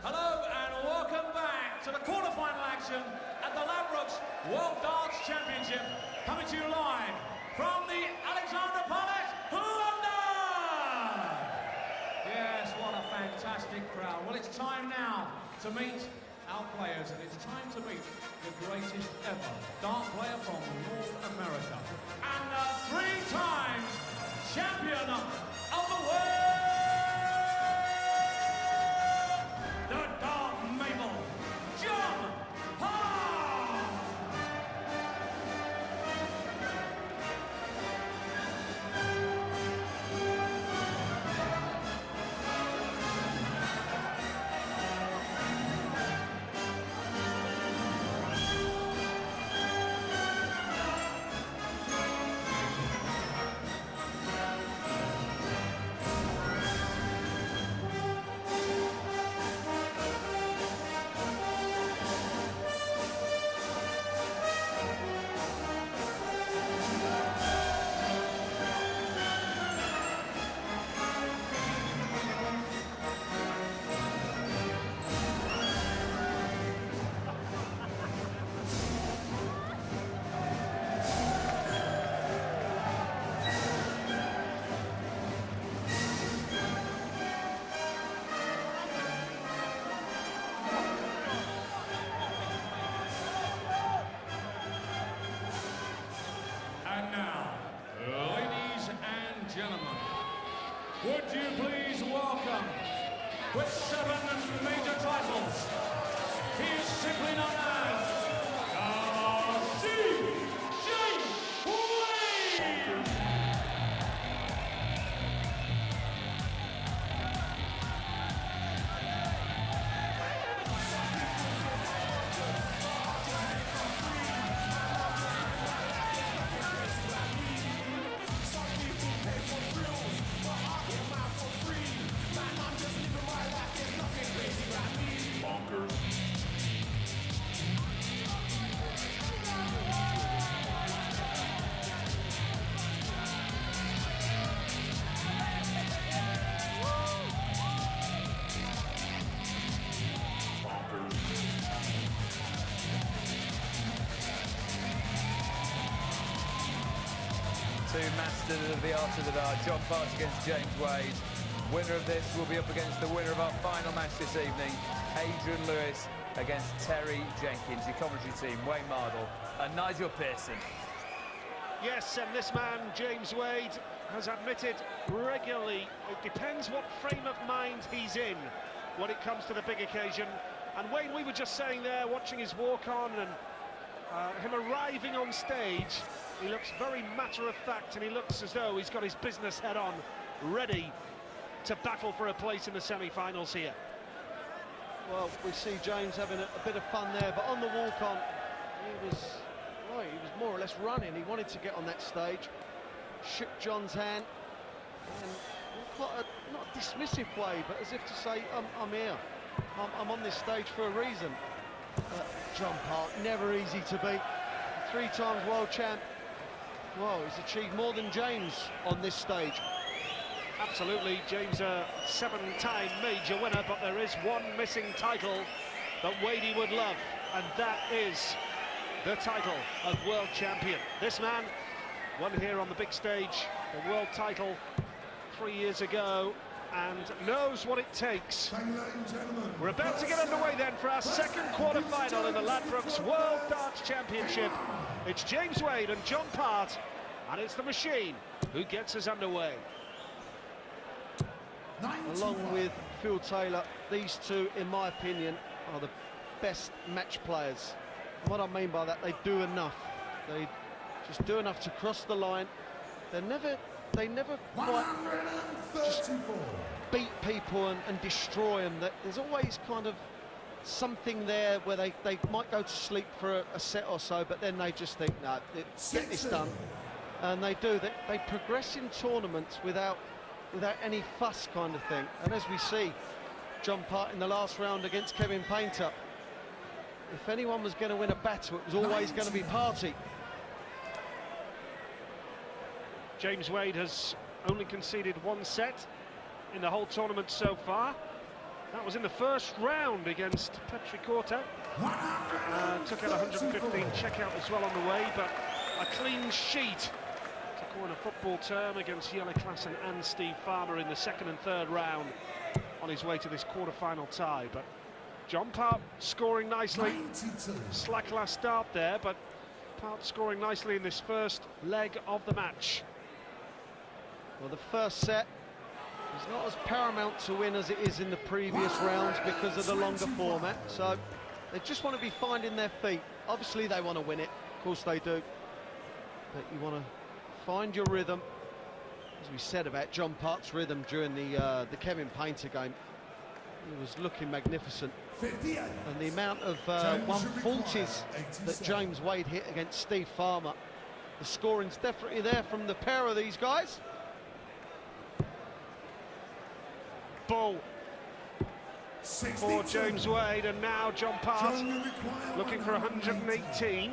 Hello and welcome back to the quarter-final action at the Ladbrokes World Darts Championship, coming to you live from the Alexander Palace, London! Yes, what a fantastic crowd. Well, it's time now to meet our players, and it's time to meet the greatest ever dart player from North America and the 3 times champion of the world! And now, ladies and gentlemen, would you please welcome, with 7 major titles, he is simply known as James Wade! Two masters of the art of the dart, John Part against James Wade. Winner of this will be up against the winner of our final match this evening, Adrian Lewis against Terry Jenkins. Your commentary team, Wayne Mardle and Nigel Pearson. Yes, and this man, James Wade, has admitted regularly, it depends what frame of mind he's in when it comes to the big occasion. And Wayne, we were just saying there, watching his walk-on and him arriving on stage, he looks very matter-of-fact, and he looks as though he's got his business head on, ready to battle for a place in the semi-finals here. Well, we see James having a bit of fun there, but on the walk-on, he was more or less running. He wanted to get on that stage, shook John's hand, and in quite a, not a dismissive way, but as if to say, I'm here. I'm on this stage for a reason. John Part, never easy to beat. 3 times world champ. Well, he's achieved more than James on this stage. Absolutely, James a 7-time major winner, but there is one missing title that Wadey would love, and that is the title of world champion. This man won here on the big stage, the world title 3 years ago, and knows what it takes. We're about to get underway then for our second quarter-final in the Ladbrokes World Darts Championship. It's James Wade and John Part, and it's the machine who gets us underway. Along with Phil Taylor, these two, in my opinion, are the best match players. And what I mean by that, they do enough. They just do enough to cross the line. They never quite just beat people and destroy them. There's always kind of something there where they might go to sleep for a set or so, but then they just think, no, get this done. And they do. They progress in tournaments without any fuss kind of thing. And as we see, John Part in the last round against Kevin Painter, if anyone was going to win a battle, it was always going to be Party. James Wade has only conceded 1 set in the whole tournament so far. That was in the first round against Petricorta. Took out 115 checkout as well on the way, but a clean sheet, to coin a football term, against Jelle Klassen and Steve Farmer in the second and third round on his way to this quarter-final tie. But John Part scoring nicely. Slack last start there, but Part scoring nicely in this first leg of the match. Well, the first set is not as paramount to win as it is in the previous rounds because of the longer format, so they just want to be finding their feet. Obviously they want to win it, of course they do, but you want to find your rhythm. As we said about John Part's rhythm during the Kevin Painter game, he was looking magnificent. 58. And the amount of 140s that James Wade hit against Steve Farmer, the scoring's definitely there from the pair of these guys. Ball for James Wade, and now John Part looking for 118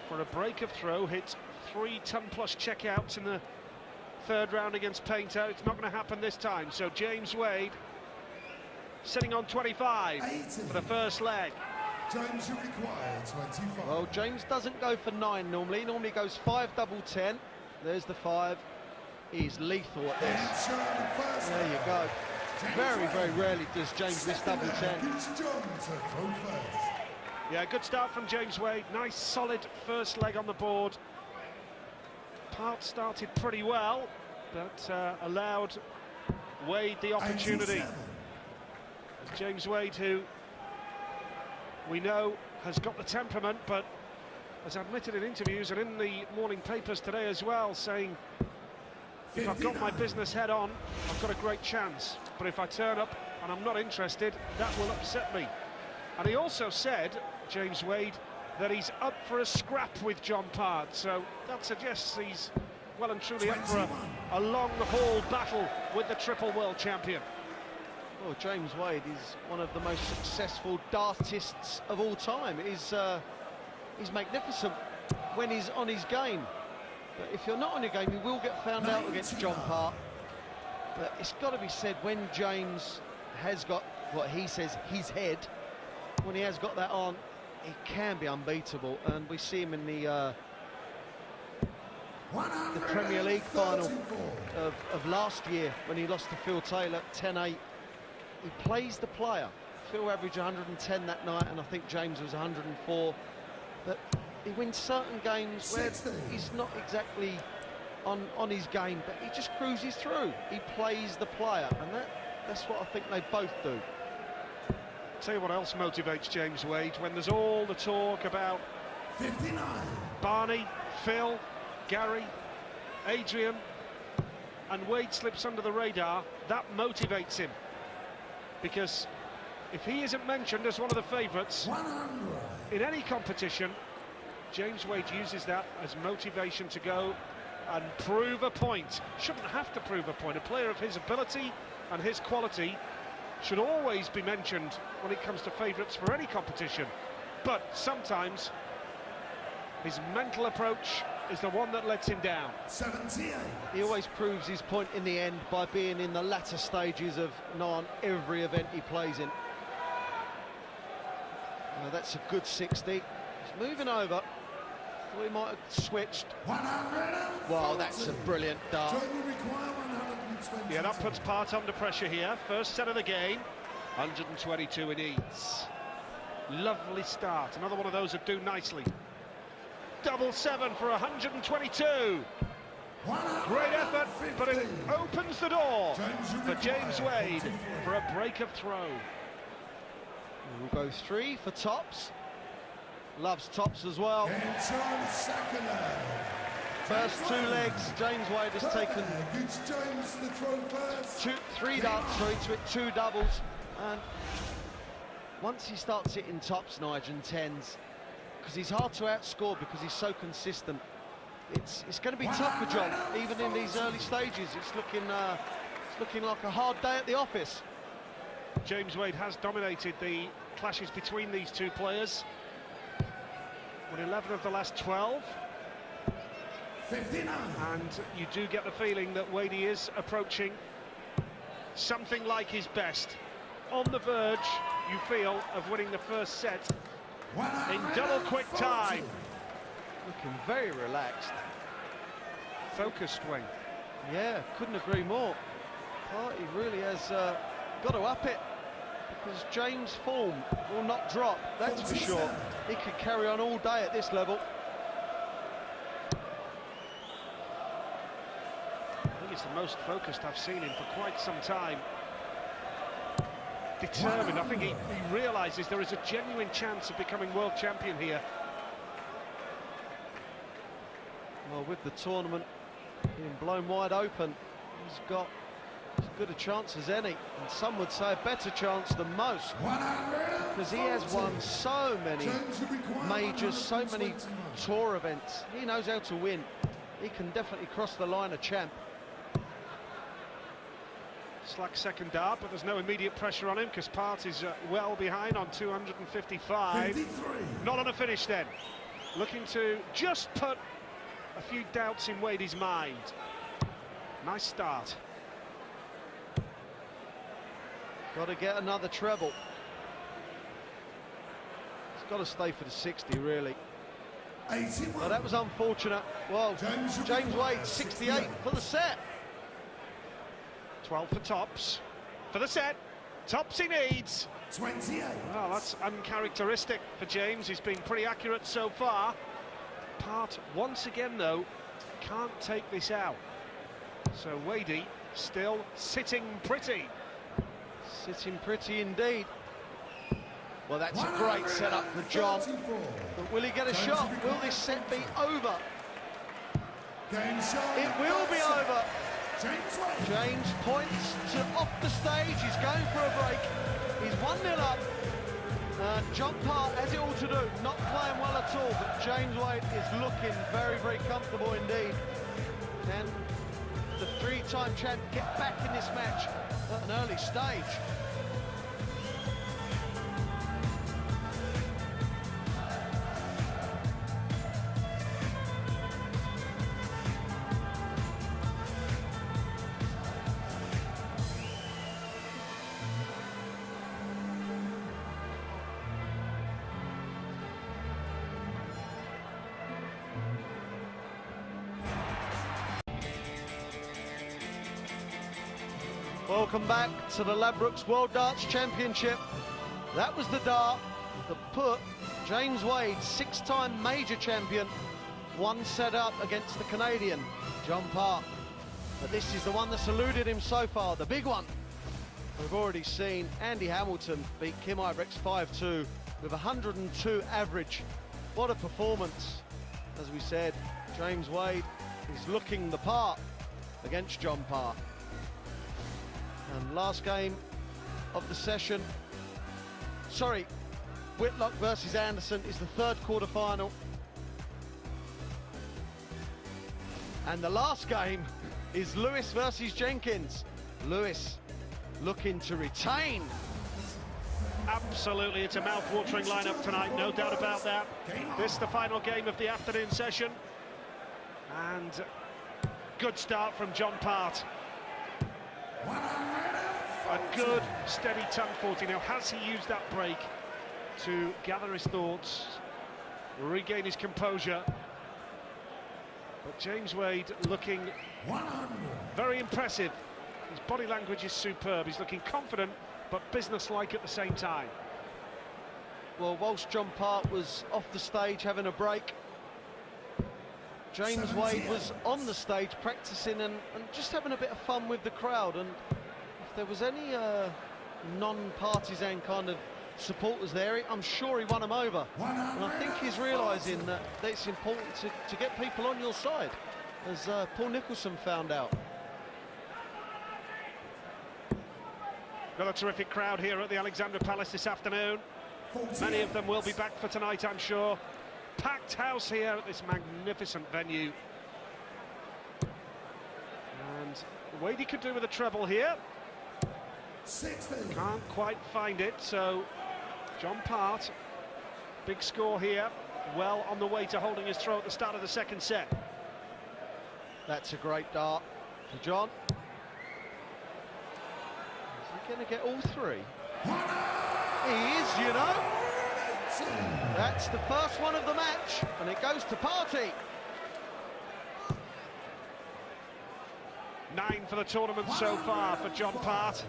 for a break of throw. Hit 3 ton-plus checkouts in the third round against Painter. It's not going to happen this time, so James Wade sitting on 25 for the first leg. James, you require 25. Well, James doesn't go for 9 normally. He normally goes 5 double 10. There's the 5. He's lethal at this. There you go. Very, very rarely does James miss double 10. Yeah, good start from James Wade. Nice, solid first leg on the board. Part started pretty well, but allowed Wade the opportunity. James Wade, who we know has got the temperament, but has admitted in interviews and in the morning papers today as well, saying, if I've got my business head on, I've got a great chance. But if I turn up and I'm not interested, that will upset me. And he also said, James Wade, that he's up for a scrap with John Part. So that suggests he's well and truly up for a long-haul battle with the triple world champion. Well, James Wade is one of the most successful dartists of all time. He's magnificent when he's on his game. But if you're not on your game, you will get found out against John Part. But it's got to be said, when James has got what he says, his head, when he has got that on, he can be unbeatable. And we see him in the Premier League final of last year when he lost to Phil Taylor 10-8. He plays the player. Phil averaged 110 that night, and I think James was 104. But he wins certain games where he's not exactly on his game, but he just cruises through. He plays the player, and that's what I think they both do. Tell you what else motivates James Wade, when there's all the talk about 59. Barney, Phil, Gary, Adrian, and Wade slips under the radar, that motivates him. Because if he isn't mentioned as one of the favourites in any competition, James Wade uses that as motivation to go and prove a point. Shouldn't have to prove a point. A player of his ability and his quality should always be mentioned when it comes to favourites for any competition. But sometimes his mental approach is the one that lets him down. 78. He always proves his point in the end by being in the latter stages of every event he plays in. That's a good 60. He's moving over. We might have switched. Wow, that's a brilliant dart. Yeah, that puts Part under pressure here. First set of the game, 122 he needs. Lovely start. Another one of those that do nicely. Double 7 for 122. Great effort, but it opens the door for James Wade for a break of throw. We'll go 3 for tops. Loves tops as well. First 2 legs, James Wade has taken 3 darts, to it 2 doubles. And once he starts hitting tops, Nigel, and 10s, because he's hard to outscore because he's so consistent, it's going to be tough for John, even in these early stages. It's looking like a hard day at the office. James Wade has dominated the clashes between these two players. Won 11 of the last 12. 59. And you do get the feeling that Wadey is approaching something like his best. on the verge, you feel, of winning the first set in double quick time. Looking very relaxed. Focused, Wing. Yeah, couldn't agree more. Party really has got to up it, because James' form will not drop, that's for sure. He could carry on all day at this level. I think it's the most focused I've seen him for quite some time. Determined. I think he realises there is a genuine chance of becoming world champion here. Well, with the tournament being blown wide open, he's got as good a chance as any, and some would say a better chance than most, because he has won so many majors, so many tour events. He knows how to win. He can definitely cross the line a champ. Slack second dart, but there's no immediate pressure on him because Part is well behind on 255. 53. Not on a finish then. Looking to just put a few doubts in Wadey's mind. Nice start. Got to get another treble. He's got to stay for the 60, really. 81. Well, that was unfortunate. Well, James Wade, 68 for the set. 12 for tops. For the set. Tops he needs. 28. Well, that's uncharacteristic for James. He's been pretty accurate so far. Part, once again, though, can't take this out. So Wadey still sitting pretty. Sitting pretty indeed. Well, that's a great setup for John. But will he get a shot? Will this set be over? It will be over. James points to off the stage. He's going for a break. He's 1-0 up. John Part has it all to do. Not playing well at all, but James Wade is looking very, very comfortable indeed. Can the three-time champ get back in this match at an early stage? Welcome back to the Ladbrokes World Darts Championship. That was the dart that put James Wade, six-time major champion, one set up against the Canadian, John Part. But this is the one that's eluded him so far, the big one. We've already seen Andy Hamilton beat Kim Ibrex 5-2 with 102 average. What a performance. As we said, James Wade is looking the part against John Part. And last game of the session, sorry, Whitlock versus Anderson is the third quarter-final. And the last game is Lewis versus Jenkins. Lewis looking to retain. Absolutely, it's a mouth-watering lineup tonight, no doubt about that. This is the final game of the afternoon session. And good start from John Part. A good, steady tongue 40. Now, has he used that break to gather his thoughts, regain his composure? But James Wade looking very impressive. His body language is superb. He's looking confident, but businesslike at the same time. Well, whilst John Part was off the stage having a break, James Wade was on the stage practicing and just having a bit of fun with the crowd. And if there was any non-partisan kind of supporters there, I'm sure he won them over. And I think he's realising that it's important to get people on your side, as Paul Nicholson found out. Got a terrific crowd here at the Alexandra Palace this afternoon. Many of them will be back for tonight, I'm sure. Packed house here at this magnificent venue. And Wadey could do with a treble here. 60. Can't quite find it, so John Part, big score here, well on the way to holding his throw at the start of the second set. That's a great dart for John. Is he going to get all three? That's the first one of the match, and it goes to Party. 9 for the tournament so far for John Part.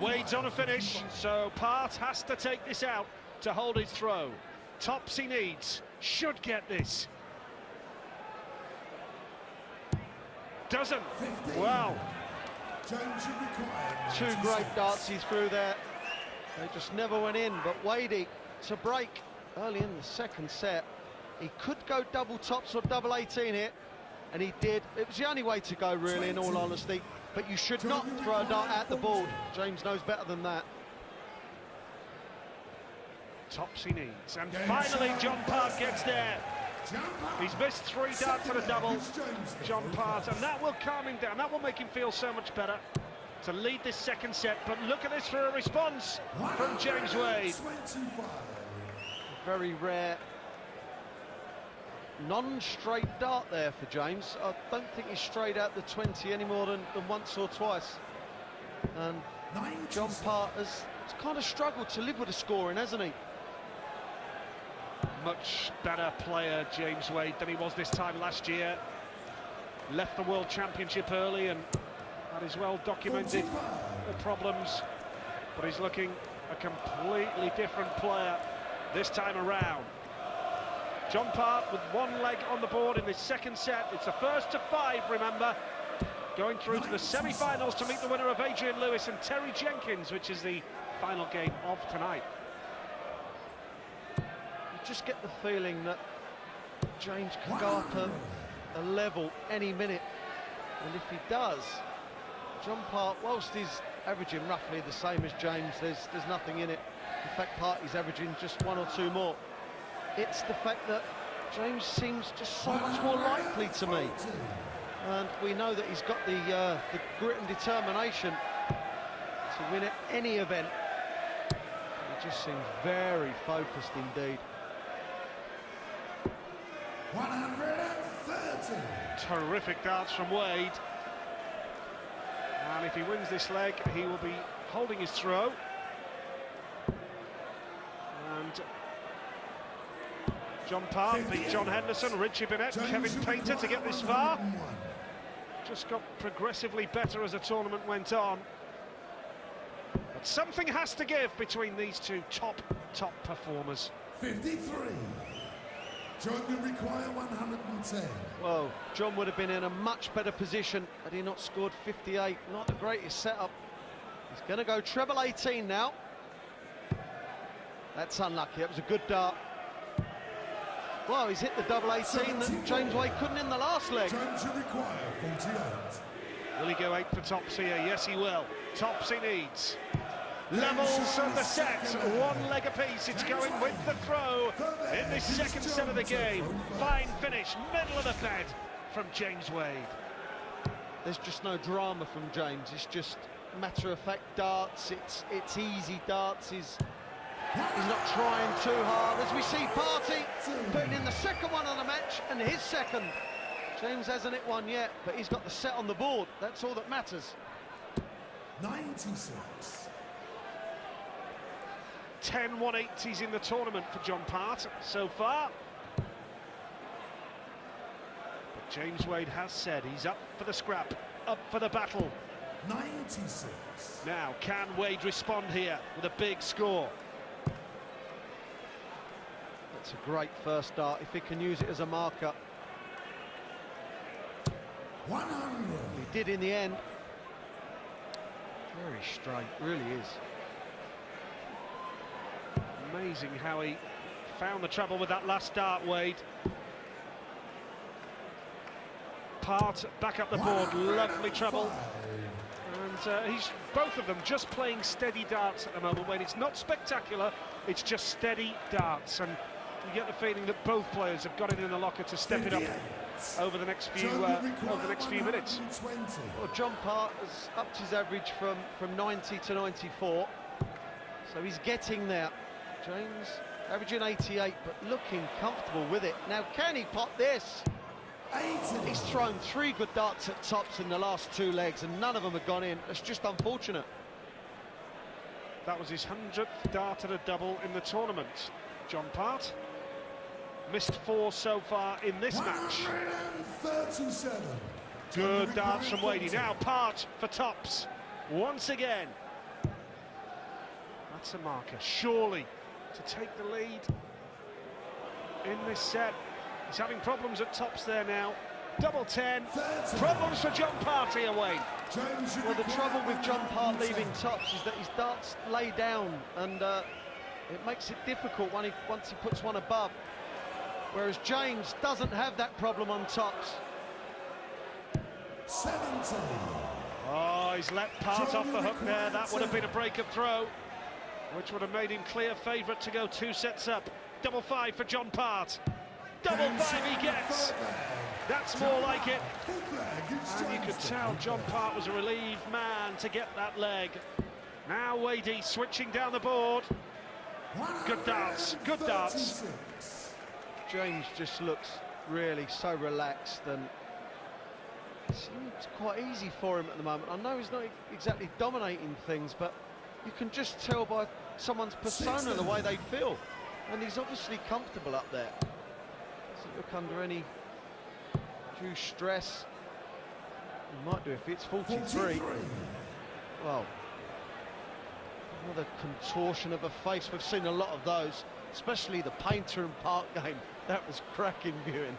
Wade's on a finish, so Part has to take this out to hold his throw. Tops he needs, should get this. Doesn't. Wow. Two great darts he threw there. They just never went in, but Wadey to break early in the second set. He could go double tops or double 18 here, and he did. It was the only way to go, really, in all honesty. But you should not throw a dart at the board. James knows better than that. Tops he needs, and finally John Part gets there. He's missed 3 darts at a double, John Part, and that will calm him down. That will make him feel so much better to lead this second set. But look at this for a response from James Wade. Very rare non-straight dart there for James. I don't think he's strayed out the 20 any more than once or twice. And John Part has kind of struggled to live with the scoring, hasn't he? Much better player, James Wade, than he was this time last year. Left the World Championship early, and that is well documented, the problems. But he's looking a completely different player this time around. John Part with 1 leg on the board in this second set. It's the first to 5, remember. Going through to the semi-finals to meet the winner of Adrian Lewis and Terry Jenkins, which is the final game of tonight. You just get the feeling that James can go up a level any minute. And if he does, John Part, whilst he's averaging roughly the same as James, there's nothing in it. In fact, Party's averaging just 1 or 2 more. It's the fact that James seems just so much more likely to me. And we know that he's got the grit and determination to win at any event. He just seems very focused indeed. 130. Terrific darts from Wade. And if he wins this leg, he will be holding his throw. And John Part beat John Henderson, Richie Bennett, Kevin Painter to get this far. Just got progressively better as the tournament went on. But something has to give between these two top performers. 53. John will require 110. Well, John would have been in a much better position had he not scored 58. Not the greatest setup. He's going to go treble 18 now. That's unlucky. That was a good dart. Well, he's hit the double 18 that James Wade couldn't in the last leg. James will require 48. Will he go 8 for tops here? Yes, he will. Tops he needs. Levels of the set, 1 leg apiece. It's going with the throw in this second set of the game. Fine finish, middle of the bed from James Wade. There's just no drama from James. It's just matter-of-fact darts. It's easy darts. He's not trying too hard. As we see Party putting in the second one of the match and his second. James hasn't hit one yet, but he's got the set on the board. That's all that matters. 96. 10 180s in the tournament for John Part so far. But James Wade has said he's up for the scrap, up for the battle. 96. Now, can Wade respond here with a big score? That's a great first dart if he can use it as a marker. 100. He did in the end. Very straight, really is. Amazing how he found the trouble with that last dart, Wade. Part back up the board, lovely trouble. And he's both of them just playing steady darts at the moment, Wade. It's not spectacular, it's just steady darts. And you get the feeling that both players have got it in the locker to step it up over the next few minutes. Well, John Part has upped his average from 90 to 94, so he's getting there. James averaging 88, but looking comfortable with it. Now, can he pot this? 80. He's thrown 3 good darts at tops in the last 2 legs, and none of them have gone in. It's just unfortunate. That was his 100th dart at a double in the tournament. John Part. Missed 4 so far in this match. 137. Good dance from Wadey. Now Part for tops. Once again. That's a marker, surely, to take the lead in this set. He's having problems at tops there now. Double 10. 30. Problems for John Part here, Wayne. Well, the trouble with John Part leaving tops is that his darts lay down, and it makes it difficult once he puts one above. Whereas James doesn't have that problem on tops. 70. Oh, he's let Part off the hook there. That would have been a break of throw, which would have made him clear favourite to go 2 sets up. Double 5 for John Part. Double 5 he gets. That's more like it. And you could tell John Part was a relieved man to get that leg. Now Wadey switching down the board. Good darts, good darts. James just looks really so relaxed, and it seems quite easy for him at the moment. I know he's not exactly dominating things, but you can just tell by someone's persona the way they feel. And he's obviously comfortable up there. Doesn't look under any due stress. He might do if it's 43. Well, another contortion of a face. We've seen a lot of those, especially the Painter and Park game. That was cracking viewing.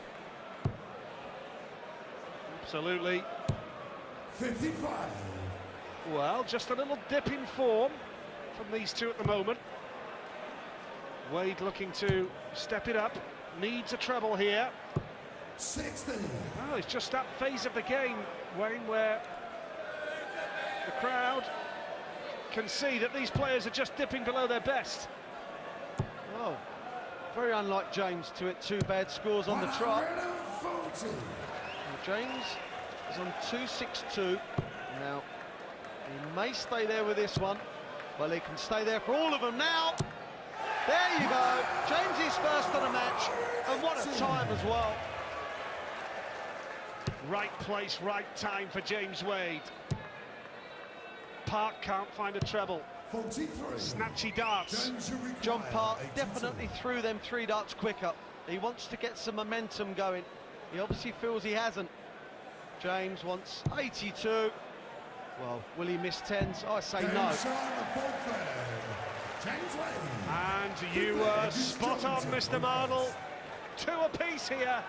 Absolutely. 55. Well, just a little dip in form from these two at the moment. Wade looking to step it up, needs a treble here. 60. Well, it's just that phase of the game, Wayne, where the crowd can see that these players are just dipping below their best. Oh, very unlike James to hit 2 bad scores on the trot. 140. James is on 262. Now, he may stay there with this one. Well, he can stay there for all of them now. There you go. James is first on a match, and what a time as well. Right place, right time for James Wade. Park can't find a treble. 43. Snatchy darts. John Part definitely threw them 3 darts quicker. He wants to get some momentum going. He obviously feels he hasn't. James wants 82. Well, will he miss 10s? I say no. And you were spot on, Mr. Marnell. 2 apiece here.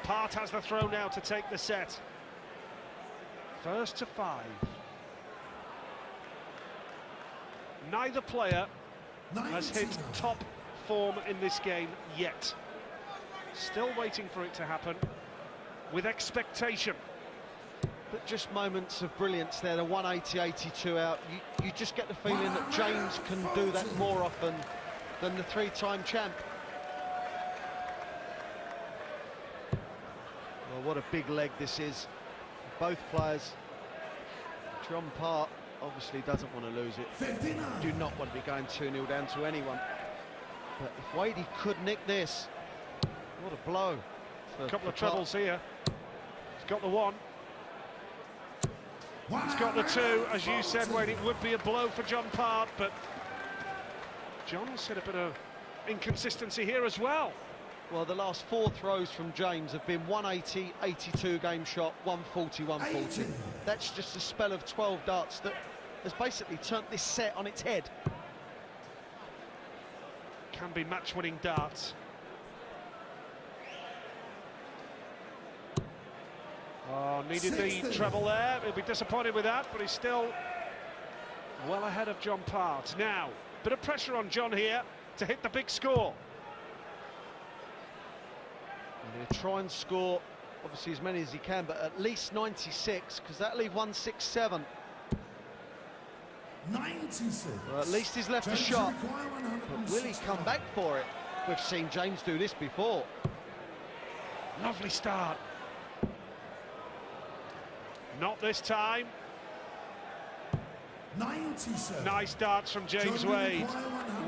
Part has the throw now to take the set. First to 5. Neither player has hit top form in this game yet. Still waiting for it to happen with expectation. But just moments of brilliance there, the 180-82 out. You just get the feeling that James can do that more often than the 3-time champ. Well, what a big leg this is. Both players. John Part obviously doesn't want to lose it. 59. Do not want to be going 2-0 down to anyone. But if Wadey could nick this, what a blow. A couple of trebles here. He's got the 1. He's got the 2. As you said, Wayne, it would be a blow for John Part, but John's had a bit of inconsistency here as well. Well, the last 4 throws from James have been 180, 82 game shot, 140, 140. 80. That's just a spell of 12 darts that has basically turned this set on its head. Can be match-winning darts. Oh, needed 60. the treble there. He'll be disappointed with that, but he's still well ahead of John Part. Now, bit of pressure on John here to hit the big score. And he'll try and score, obviously, as many as he can, but at least 96, because that'll leave 167. 96. Well, at least he's left a shot. But will he come back for it? We've seen James do this before. Lovely start. Not this time. 97. Nice darts from James Wade.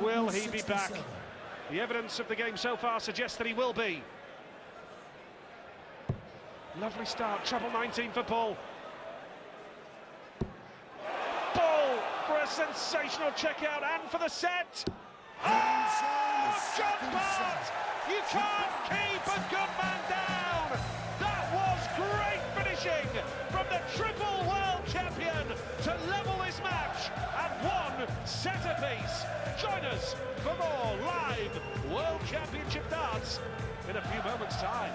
Will he be back? The evidence of the game so far suggests that he will be. Lovely start, treble 19 for Bull. Bull for a sensational check out and for the set. Oh, John Part! You can't keep a good man down! That was great finishing from the triple world champion to level this match at one set apiece. Join us for more live World Championship darts in a few moments' time.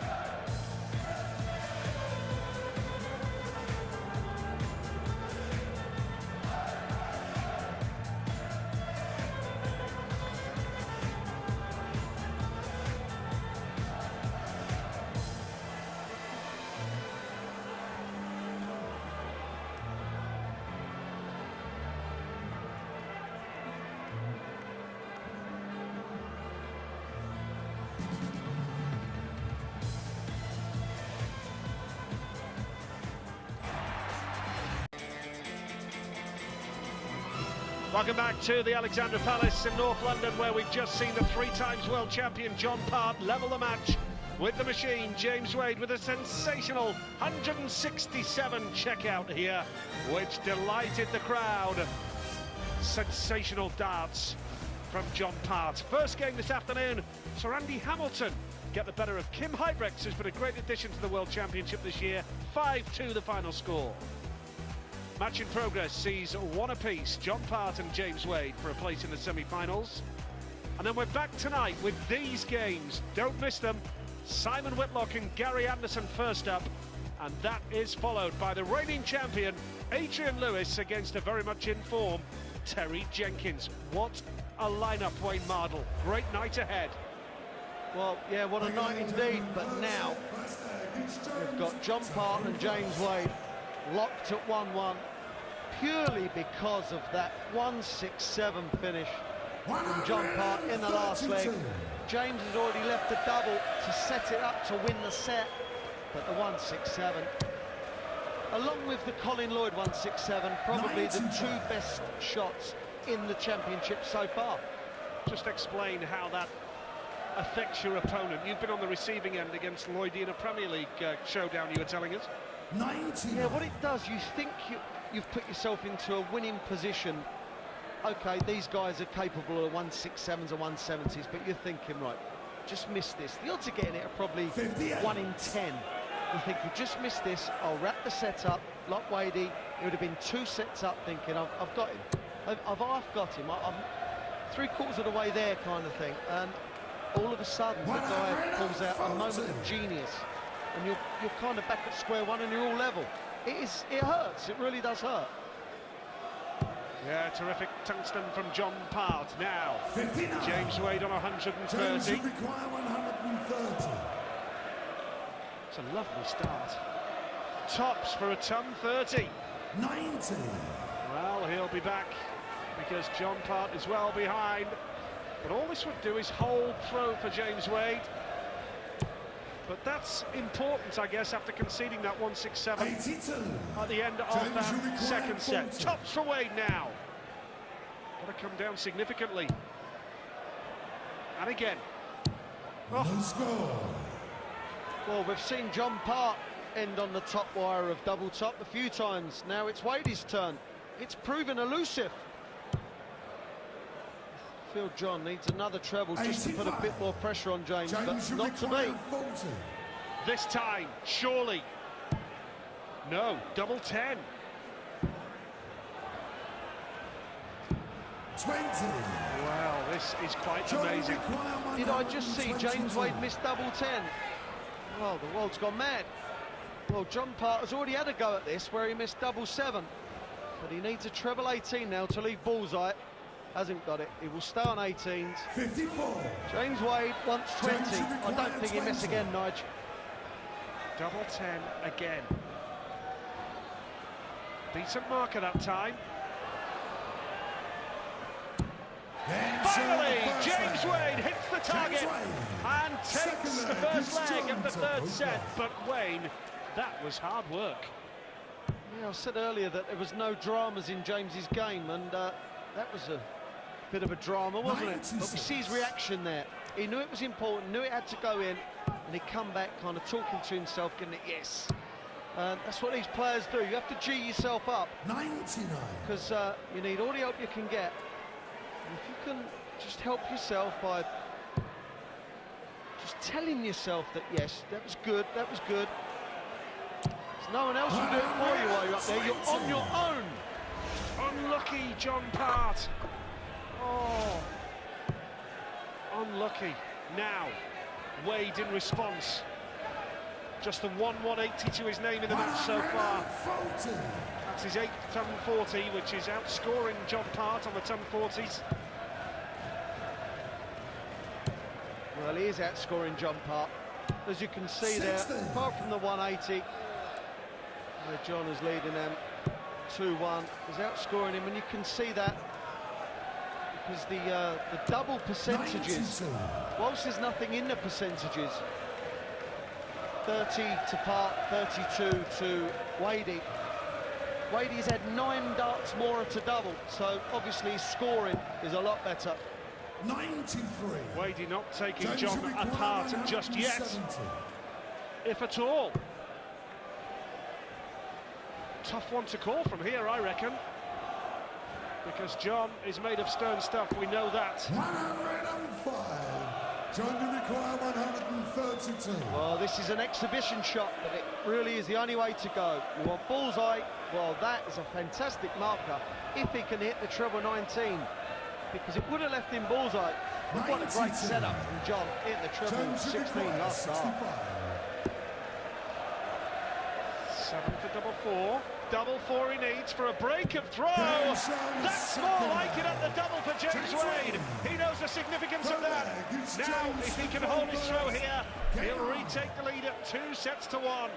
Welcome back to the Alexandra Palace in North London, where we've just seen the 3-time world champion John Part level the match with the machine, James Wade, with a sensational 167 checkout here, which delighted the crowd. Sensational darts from John Part. First game this afternoon, Sir Andy Hamilton get the better of Kim Huybrechts, who's been a great addition to the World Championship this year. 5-2 the final score. Match in progress sees one apiece, John Part and James Wade, for a place in the semi-finals. And then we're back tonight with these games. Don't miss them. Simon Whitlock and Gary Anderson first up. And that is followed by the reigning champion, Adrian Lewis, against a very much in form, Terry Jenkins. What a lineup, Wayne Mardle. Great night ahead. Well, yeah, what a night indeed. But now we've got John Part and James Wade locked at 1-1, purely because of that 1-6-7 finish from John Part in the last leg. James has already left a double to set it up to win the set, but the 1-6-7, along with the Colin Lloyd 1-6-7, probably the two best shots in the championship so far. Just explain how that affects your opponent. You've been on the receiving end against Lloydie in a Premier League showdown, you were telling us. 90. Yeah, what it does, you think you've put yourself into a winning position. Okay, these guys are capable of 1-6-7s or 1-70s, but you're thinking, right, just miss this. The odds of getting it are probably 58. 1 in 10. You think, you just miss this, I'll wrap the set up, like Wadey. It would have been 2 sets up, thinking, I've got him. I've half got him. I'm 3/4 of the way there, kind of thing. And all of a sudden, the guy pulls out a moment of genius. And you're kind of back at square one and you're all level. It hurts, it really does hurt. Yeah, terrific tungsten from John Part. Now, 59. James Wade on 130. James should require 130. It's a lovely start. Tops for a ton 30. 90. Well, he'll be back because John Part is well behind. But all this would do is hold throw for James Wade. But that's important, I guess, after conceding that 1-6-7 82. at the end of that second set. Tops for Wade now. Got to come down significantly. And again. No score. Well, we've seen John Part end on the top wire of double top a few times. Now it's Wadey's turn. It's proven elusive. I feel John needs another treble just to put a bit more pressure on James, but not to me. 40. This time, surely. No, double 10. 20. Wow, this is quite amazing. Did I just see James Wade miss double 10? Well, the world's gone mad. Well, John Part has already had a go at this where he missed double 7. But he needs a treble 18 now to leave bullseye. Hasn't got it. He will stay on 18s. 54. James Wade wants 20. I don't think he'll miss again, Nige. Double 10 again. Decent marker that time. Finally, James Wade hits the target and takes the first leg of the third set. But Wayne, that was hard work. Yeah, I said earlier that there was no dramas in James's game, and that was a bit of a drama, wasn't it? But we see his reaction there. He knew it was important, knew it had to go in, and he come back kind of talking to himself, getting it, yes. That's what these players do. You have to G yourself up. 99. Because you need all the help you can get. And if you can just help yourself by just telling yourself that, yes, that was good, that was good. There's no one else will do it for you while you're up there. You're on your own. Unlucky, John Part. Oh, unlucky. Now, Wade in response. Just the 180 to his name in the match so far. That's his 8th ton 40, which is outscoring John Part on the ton 40s. Well, he is outscoring John Part. As you can see there, apart from the 180, where John is leading them 2-1, he's outscoring him, and you can see that because the double percentages, whilst there's nothing in the percentages, 30 to Part, 32 to Wadey. Wadey's had 9 darts more to double, so obviously his scoring is a lot better. 93. Wadey not taking John apart just yet, if at all. Tough one to call from here, I reckon, because John is made of stern stuff, we know that. 105. John to require 132. Well, this is an exhibition shot, but it really is the only way to go. You want bullseye, well, that is a fantastic marker if he can hit the treble 19, because it would have left him bullseye. But what a great setup from John, hitting the treble 16 last start. 7 for double 4. Double 4 he needs for a break of throw. That's more like it at the double for James Wade. He knows the significance of that. Now, if he can hold his throw here, he'll retake the lead at 2 sets to 1.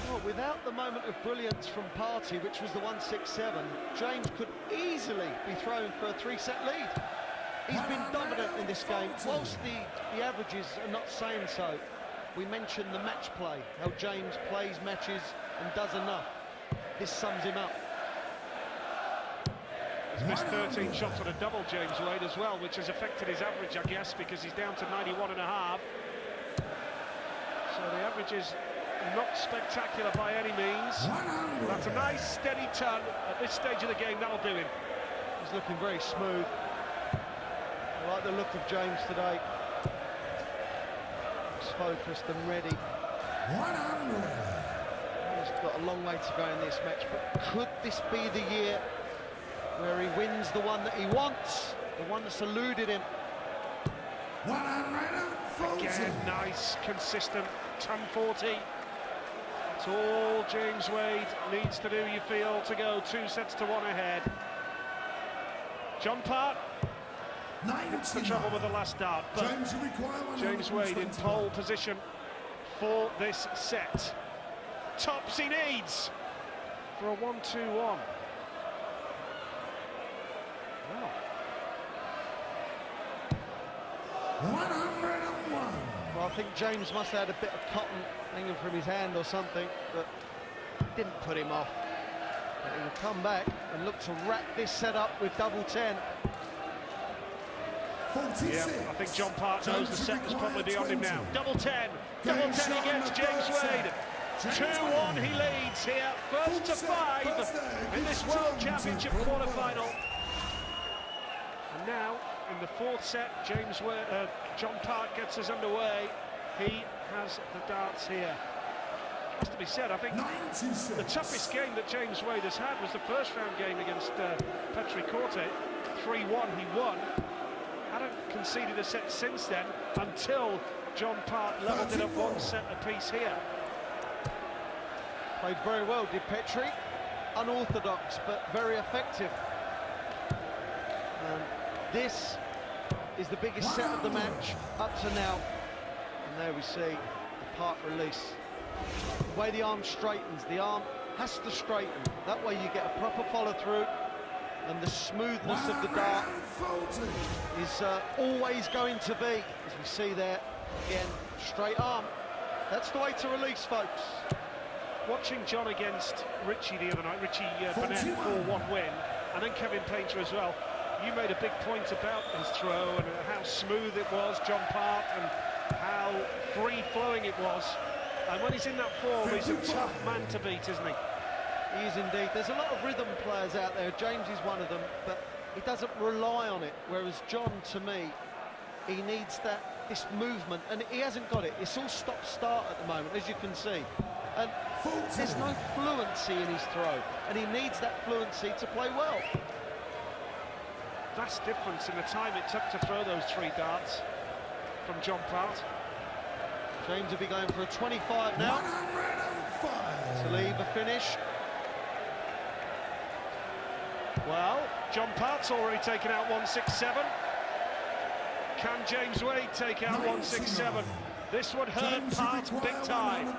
Well, without the moment of brilliance from Party, which was the 167, James could easily be thrown for a 3-set lead. He's been dominant in this game, whilst the averages are not saying so. We mentioned the match play, how James plays matches and does enough. This sums him up. He's missed 13 shots on a double, James Wade, as well, which has affected his average, I guess, because he's down to 91.5. So the average is not spectacular by any means. That's a nice, steady ton. At this stage of the game, that'll do him. He's looking very smooth. I like the look of James today. Focused and ready. 100. He's got a long way to go in this match, but could this be the year where he wins the one that he wants, the one that's eluded him? 140. Again, nice, consistent ton 40. That's all James Wade needs to do, you feel, to go 2 sets to 1 ahead. John Part hits the trouble with the last dart, but James Wade in pole position for this set. Tops he needs for a 1-2-1. Wow. Well, I think James must have had a bit of cotton hanging from his hand or something, but didn't put him off. But he will come back and look to wrap this set up with double 10. 46. Yeah, I think John Part knows the set was probably beyond him now. Double 10 he gets James Wade. 2-1 he leads here, first to 5 in this World Championship quarter-final. And now, in the 4th set, John Part gets us underway. He has the darts here. Has to be said, I think 96. the toughest game that James Wade has had was the first round game against Petri Corte. 3-1 he won. Hadn't conceded a set since then, until John Part levelled it at 1 set apiece here. Played very well, did Petri. Unorthodox, but very effective. This is the biggest set of the match up to now. And there we see the Part release. The way the arm straightens, the arm has to straighten. That way you get a proper follow-through, and the smoothness of the dart is always going to be, as we see there, again, straight arm. That's the way to release, folks. Watching John against Richie the other night, Richie Burnett, 4-1 win, and then Kevin Painter as well, you made a big point about his throw and how smooth it was, John Part, and how free-flowing it was. And when he's in that form, he's a tough man to beat, isn't he? He is indeed. There's a lot of rhythm players out there. James is one of them, but he doesn't rely on it, whereas John, to me, he needs this movement, and he hasn't got it. It's all stop-start at the moment, as you can see. And there's no fluency in his throw, and he needs that fluency to play well. Vast difference in the time it took to throw those 3 darts from John Part. James will be going for a 25 now to leave a finish. Well, John Part's already taken out 167. Can James Wade take out 167? This would hurt Part big time.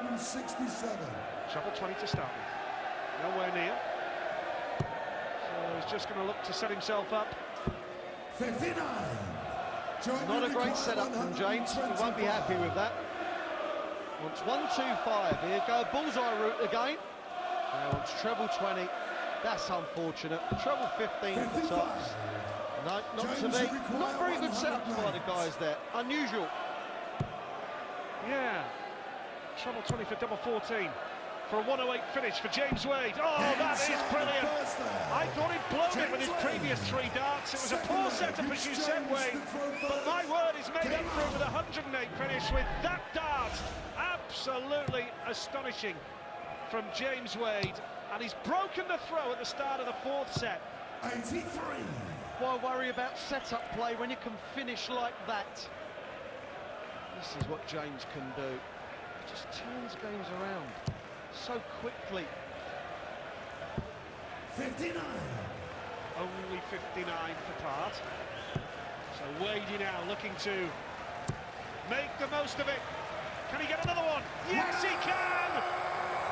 Treble 20 to start with. Nowhere near. So he's just going to look to set himself up. 59. Not a great setup from James. He won't be happy with that. Wants 125. Here go bullseye route again. Now wants treble 20. That's unfortunate. Treble 15 at the tops. No, not to be. Not very good setups by the guys there. Unusual. Yeah. Treble 20 for double 14. For a 108 finish for James Wade. Oh, that is brilliant. I thought he'd blown it with his previous 3 darts. It was a poor setup, as you said, Wade. But my word, he's made up for it with a 108 finish with that dart. Absolutely astonishing from James Wade. And he's broken the throw at the start of the 4th set. 83. Why worry about setup play when you can finish like that? This is what James can do. He just turns games around so quickly. 59. Only 59 for Part. So Wadey now looking to make the most of it. Can he get another one? Yes, he can!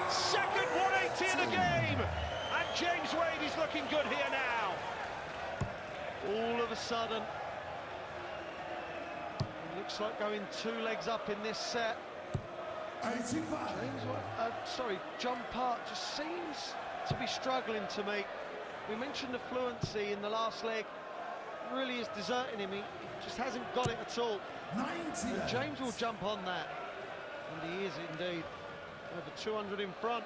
Second 180 in the game! And James Wade is looking good here now. All of a sudden, it looks like going 2 legs up in this set. 85. John Part just seems to be struggling to me. We mentioned the fluency in the last leg. Really is deserting him. He just hasn't got it at all. 90. And James will jump on that. And he is indeed. Over 200 in front.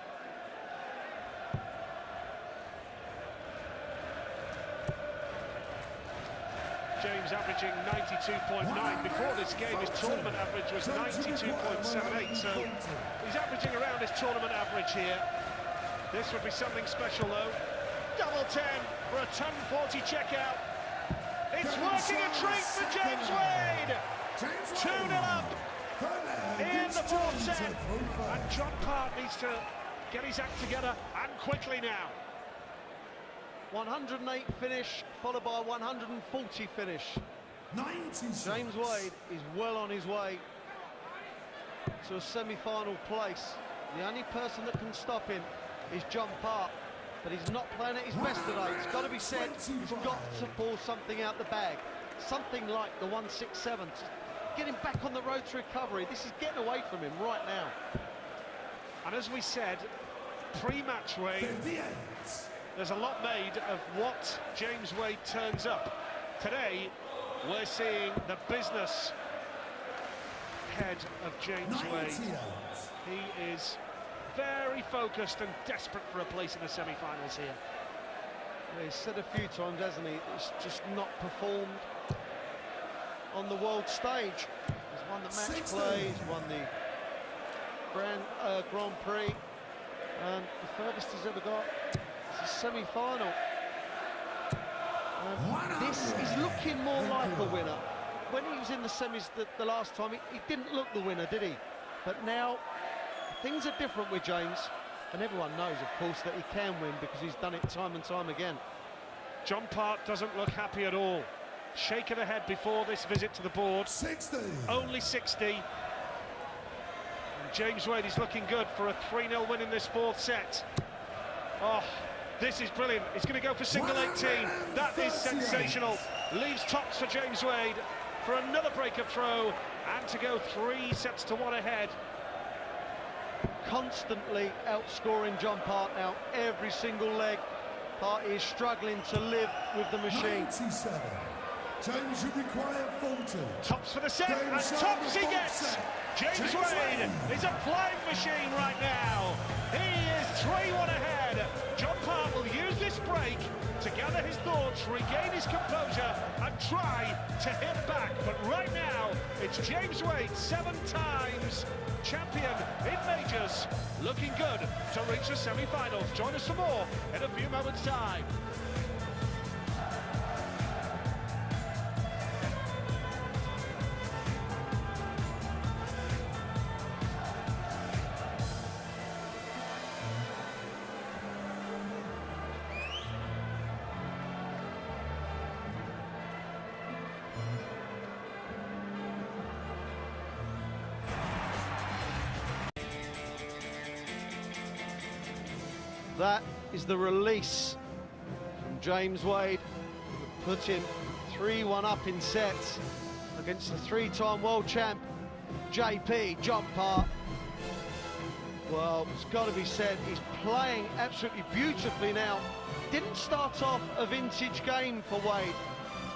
James averaging 92.9. Before this game, his tournament average was 92.78. So he's averaging around his tournament average here. This would be something special, though. Double 10 for a ton 40 checkout. It's working a treat for James Wade. 2-0 up in the 4th set. And John Part needs to get his act together, and quickly now. 108 finish, followed by 140 finish. 96. James Wade is well on his way to a semi-final place. The only person that can stop him is John Part, but he's not playing at his best today. It's got to be said, he's got to pull something out the bag. Something like the 167. Get him back on the road to recovery. This is getting away from him right now. And as we said, pre-match, Wade, 58. there's a lot made of what James Wade turns up. Today, we're seeing the business head of James Wade. He is very focused and desperate for a place in the semi-finals here. Yeah, he's said a few times, hasn't he? It's just not performed on the world stage. He's won the match play, he's won the Grand Prix, and the furthest he's ever got is a semi-final. This is looking more like a winner. When he was in the semis the last time, he didn't look the winner, did he? But now, things are different with James, and everyone knows, of course, that he can win because he's done it time and time again. John Part doesn't look happy at all. Shake of the head before this visit to the board. 60. Only 60. And James Wade is looking good for a 3-0 win in this 4th set. Oh, this is brilliant. He's going to go for single 18. That is sensational. Leaves tops for James Wade for another break of throw, and to go 3 sets to 1 ahead. Constantly outscoring John Part now, every single leg. Part is struggling to live with the machine. 97. James should require 40. Tops for the set, and tops he gets! James Wade is a flying machine right now. He is 3-1 ahead. John Part will use this this break to gather his thoughts, regain his composure and try to hit back. But right now, it's James Wade, 7 times champion in majors, looking good to reach the semi-finals. Join us for more in a few moments' time. That is the release from James Wade, who put him 3-1 up in sets against the 3-time world champ, JP, John Part. Well, it's got to be said, he's playing absolutely beautifully now. Didn't start off a vintage game for Wade,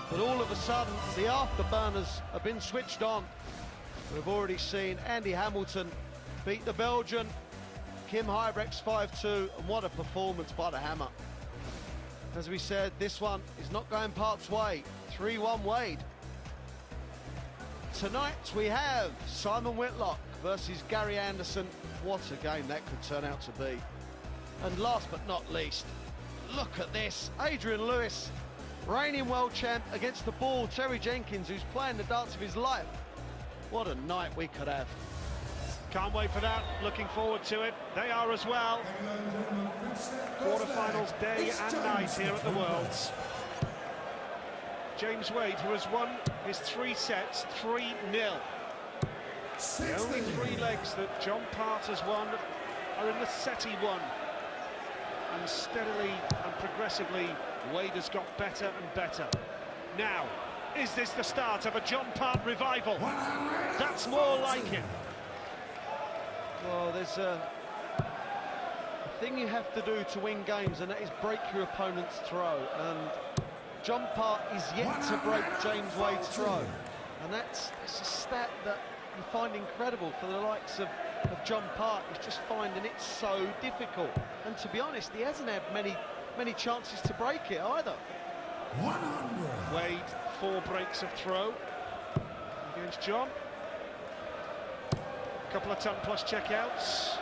but all of a sudden, the afterburners have been switched on. We've already seen Andy Hamilton beat the Belgian, Kim Huybrechts 5-2, and what a performance by the Hammer. As we said, this one is not going Part's way. 3-1 Wade. Tonight we have Simon Whitlock versus Gary Anderson. What a game that could turn out to be. And last but not least, look at this. Adrian Lewis, reigning world champ, against the ball, Terry Jenkins, who's playing the dance of his life. What a night we could have. Can't wait for that, looking forward to it. They are as well. Quarterfinals day and night here at the Worlds. James Wade, who has won his 3 sets 3-0. The only 3 legs that John Part has won are in the set he won. And steadily and progressively, Wade has got better and better. Now, is this the start of a John Part revival? That's more like it. Well, there's a thing you have to do to win games, and that is break your opponent's throw. And John Part is yet to break James Wade's throw. And it's a stat that you find incredible for the likes of John Part. He's just finding it so difficult. And to be honest, he hasn't had many chances to break it either. 100. Wade, 4 breaks of throw against John. Couple of ton plus checkouts.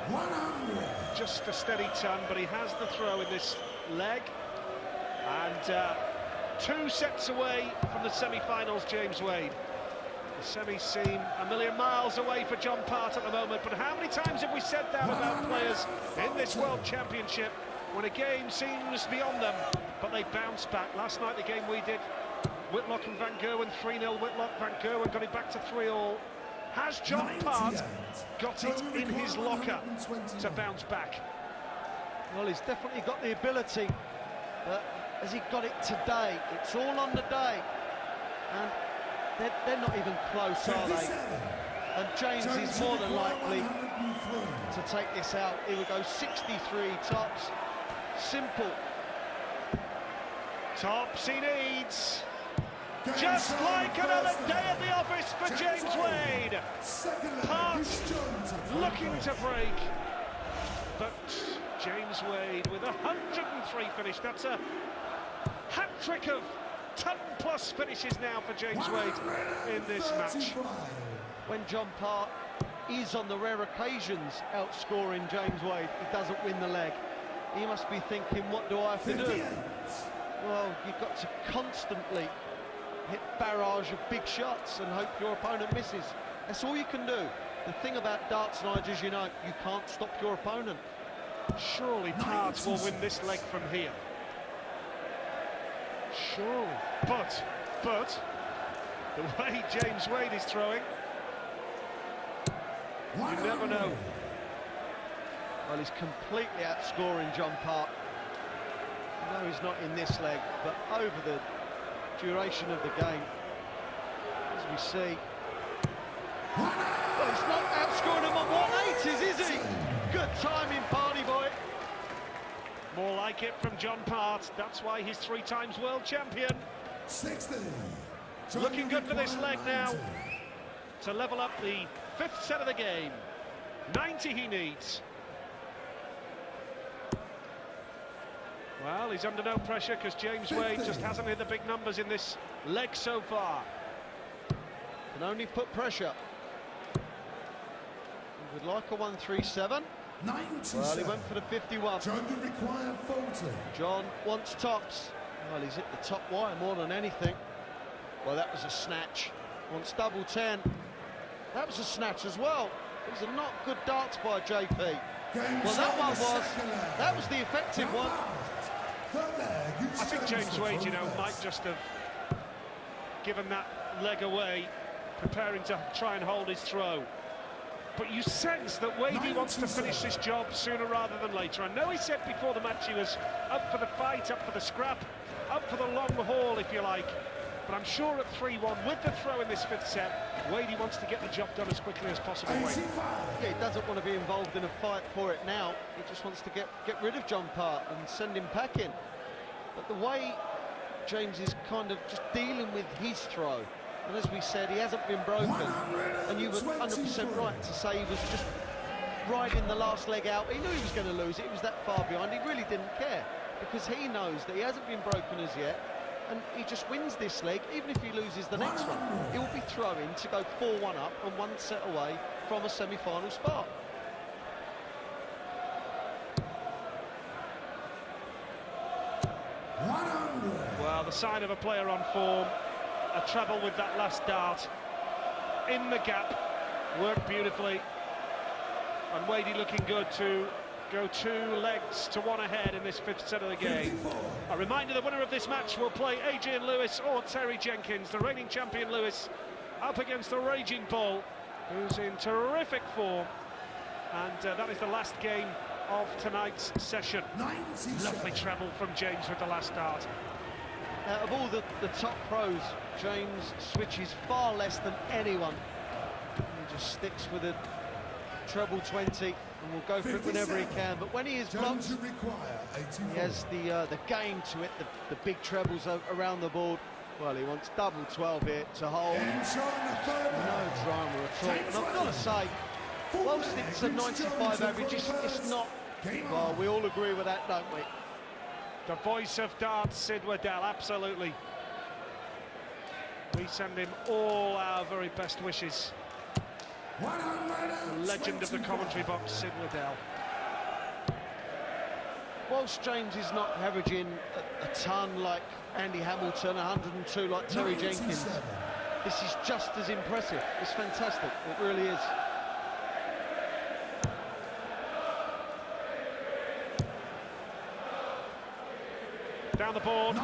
100. Just a steady ton, but he has the throw in this leg. And 2 sets away from the semi-finals, James Wade. The semis seem a million miles away for John Part at the moment, but how many times have we said that about players in this World Championship when a game seems beyond them, but they bounce back? Last night, the game we did, Whitlock and Van Gerwen, 3-0 Whitlock, Van Gerwen got it back to 3-3. Has John Part got it in his locker to bounce back? Well, he's definitely got the ability, but has he got it today? It's all on the day, and they're not even close, are they? And James is more than likely to take this out. Here we go, 63 tops. Simple. Tops he needs. Just like another day at the office for James Wade. Part looking to break, but James Wade with 103 finish. That's a hat-trick of ton-plus finishes now for James Wade in this match. When John Part is on the rare occasions outscoring James Wade, he doesn't win the leg. He must be thinking, what do I have to do? Well, you've got to constantly hit barrage of big shots and hope your opponent misses. That's all you can do. The thing about darts, Nigel, is, you know, you can't stop your opponent. Surely Part will win this leg from here. Surely. But the way James Wade is throwing, you never know. Well, he's completely outscoring John Part. No, he's not in this leg, but over the duration of the game, as we see. Well, he's not outscoring him on 180s, is he? Good timing, Party Boy. More like it from John Part. That's why he's 3 times world champion. 60. Looking good for this leg now to level up the 5th set of the game. 90 he needs. Well, he's under no pressure because James Wade just hasn't hit the big numbers in this leg so far. Can only put pressure. He would like a 137. 97. Well, he went for the 51. John, you require faulty. John wants tops. Well, he's hit the top wire more than anything. Well, that was a snatch. Wants double 10. That was a snatch as well. These are not good darts by JP. Well, that was the effective one. I think James Wade, you know, might just have given that leg away, preparing to try and hold his throw. But you sense that Wadey wants to finish this job sooner rather than later. I know he said before the match he was up for the fight, up for the scrap, up for the long haul, if you like. But I'm sure at 3-1, with the throw in this fifth set, Wadey wants to get the job done as quickly as possible. Yeah, he doesn't want to be involved in a fight for it now. He just wants to get rid of John Part and send him packing. But the way James is kind of just dealing with his throw, and as we said, he hasn't been broken. And you were 100% right to say he was just riding the last leg out. He knew he was going to lose it. He was that far behind. He really didn't care because he knows that he hasn't been broken as yet. And he just wins this leg, even if he loses the next one. He will be throwing to go 4-1 up and one set away from a semi-final spot. Well, the sign of a player on form, a treble with that last dart, in the gap, worked beautifully. And Wadey looking good to go 2 legs to 1 ahead in this fifth set of the game. A reminder, the winner of this match will play Adrian Lewis or Terry Jenkins. The reigning champion Lewis up against the raging Bull, who's in terrific form. And that is the last game of tonight's session. 97. Lovely treble from James with the last dart. Out of all the top pros, James switches far less than anyone. He just sticks with a treble 20 and will go for it whenever he can. But when he is blocked, he has the game to it, the big trebles around the board. Well, he wants double 12 here to hold. No drama at all. And I've got to say, whilst it's a 95 average, it's not. Well, we all agree with that, don't we? The voice of darts, Sid Waddell, absolutely. We send him all our very best wishes. The legend of the commentary box, Sid Waddell. Whilst James is not averaging a ton like Andy Hamilton, 102 like Terry Jenkins, this is just as impressive. It's fantastic, it really is. Down the board,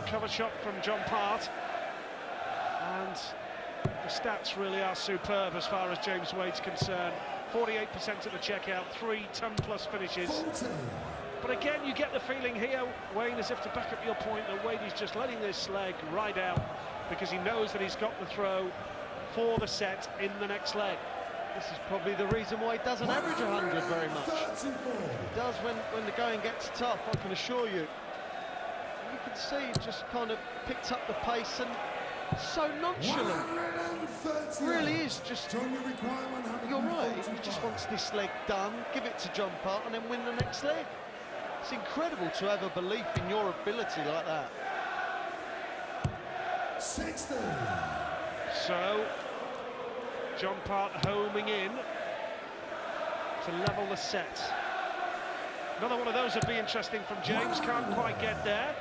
cover shot from John Part, and the stats really are superb as far as James Wade's concerned. 48% at the checkout, 3 ton-plus finishes. But again, you get the feeling here, Wayne, as if to back up your point, that Wade is just letting this leg ride out because he knows that he's got the throw for the set in the next leg. This is probably the reason why he doesn't average 100 very much. He does when the going gets tough, I can assure you. You can see he just kind of picked up the pace and so nonchalant. Really is just, you're right, he just wants this leg done, give it to John Part and then win the next leg. It's incredible to have a belief in your ability like that. 60. So, John Part homing in to level the set. Another one of those would be interesting from James, can't quite get there.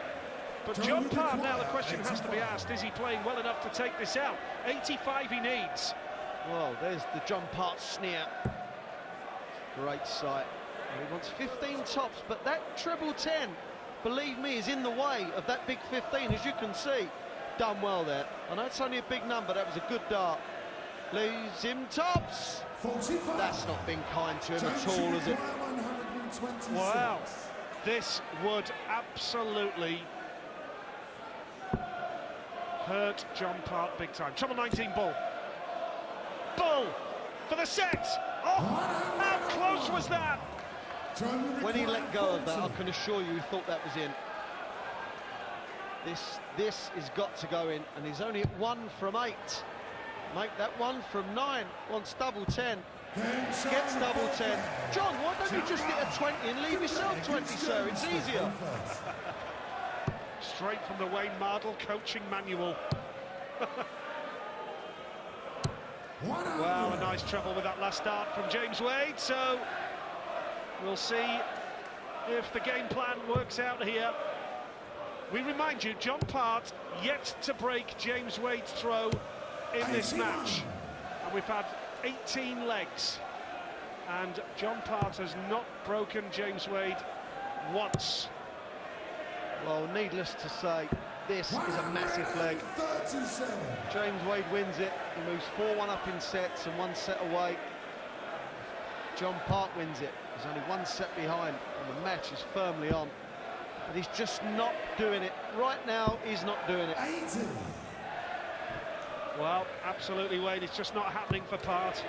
But John Part, now the question has to be asked, is he playing well enough to take this out? 85 he needs. Well, there's the John Part sneer. Great sight. He wants 15 tops, but that treble 10, believe me, is in the way of that big 15, as you can see. Done well there. I know it's only a big number, that was a good dart. Leaves him tops. 45. That's not been kind to him at all, is it? Wow, this would absolutely hurt John Part big time. Treble 19 Bull. Bull for the set. Oh, how close was that? When he let go of that, I can assure you he thought that was in. This has got to go in, and he's only at 1 from 8. Make that 1 from 9. Wants double 10. Gets double 10. John, why don't you just hit a 20 and leave yourself 20, sir? It's easier. Straight from the Wayne Mardle coaching manual. Wow, a nice treble with that last start from James Wade, so we'll see if the game plan works out here. We remind you, John Part yet to break James Wade's throw in this match. And we've had 18 legs, and John Part has not broken James Wade once. Well, needless to say, this is a massive leg. James Wade wins it. He moves 4-1 up in sets and 1 set away. John Part wins it. He's only 1 set behind, and the match is firmly on. But he's just not doing it. Right now, he's not doing it. Well, absolutely, Wade. It's just not happening for Part.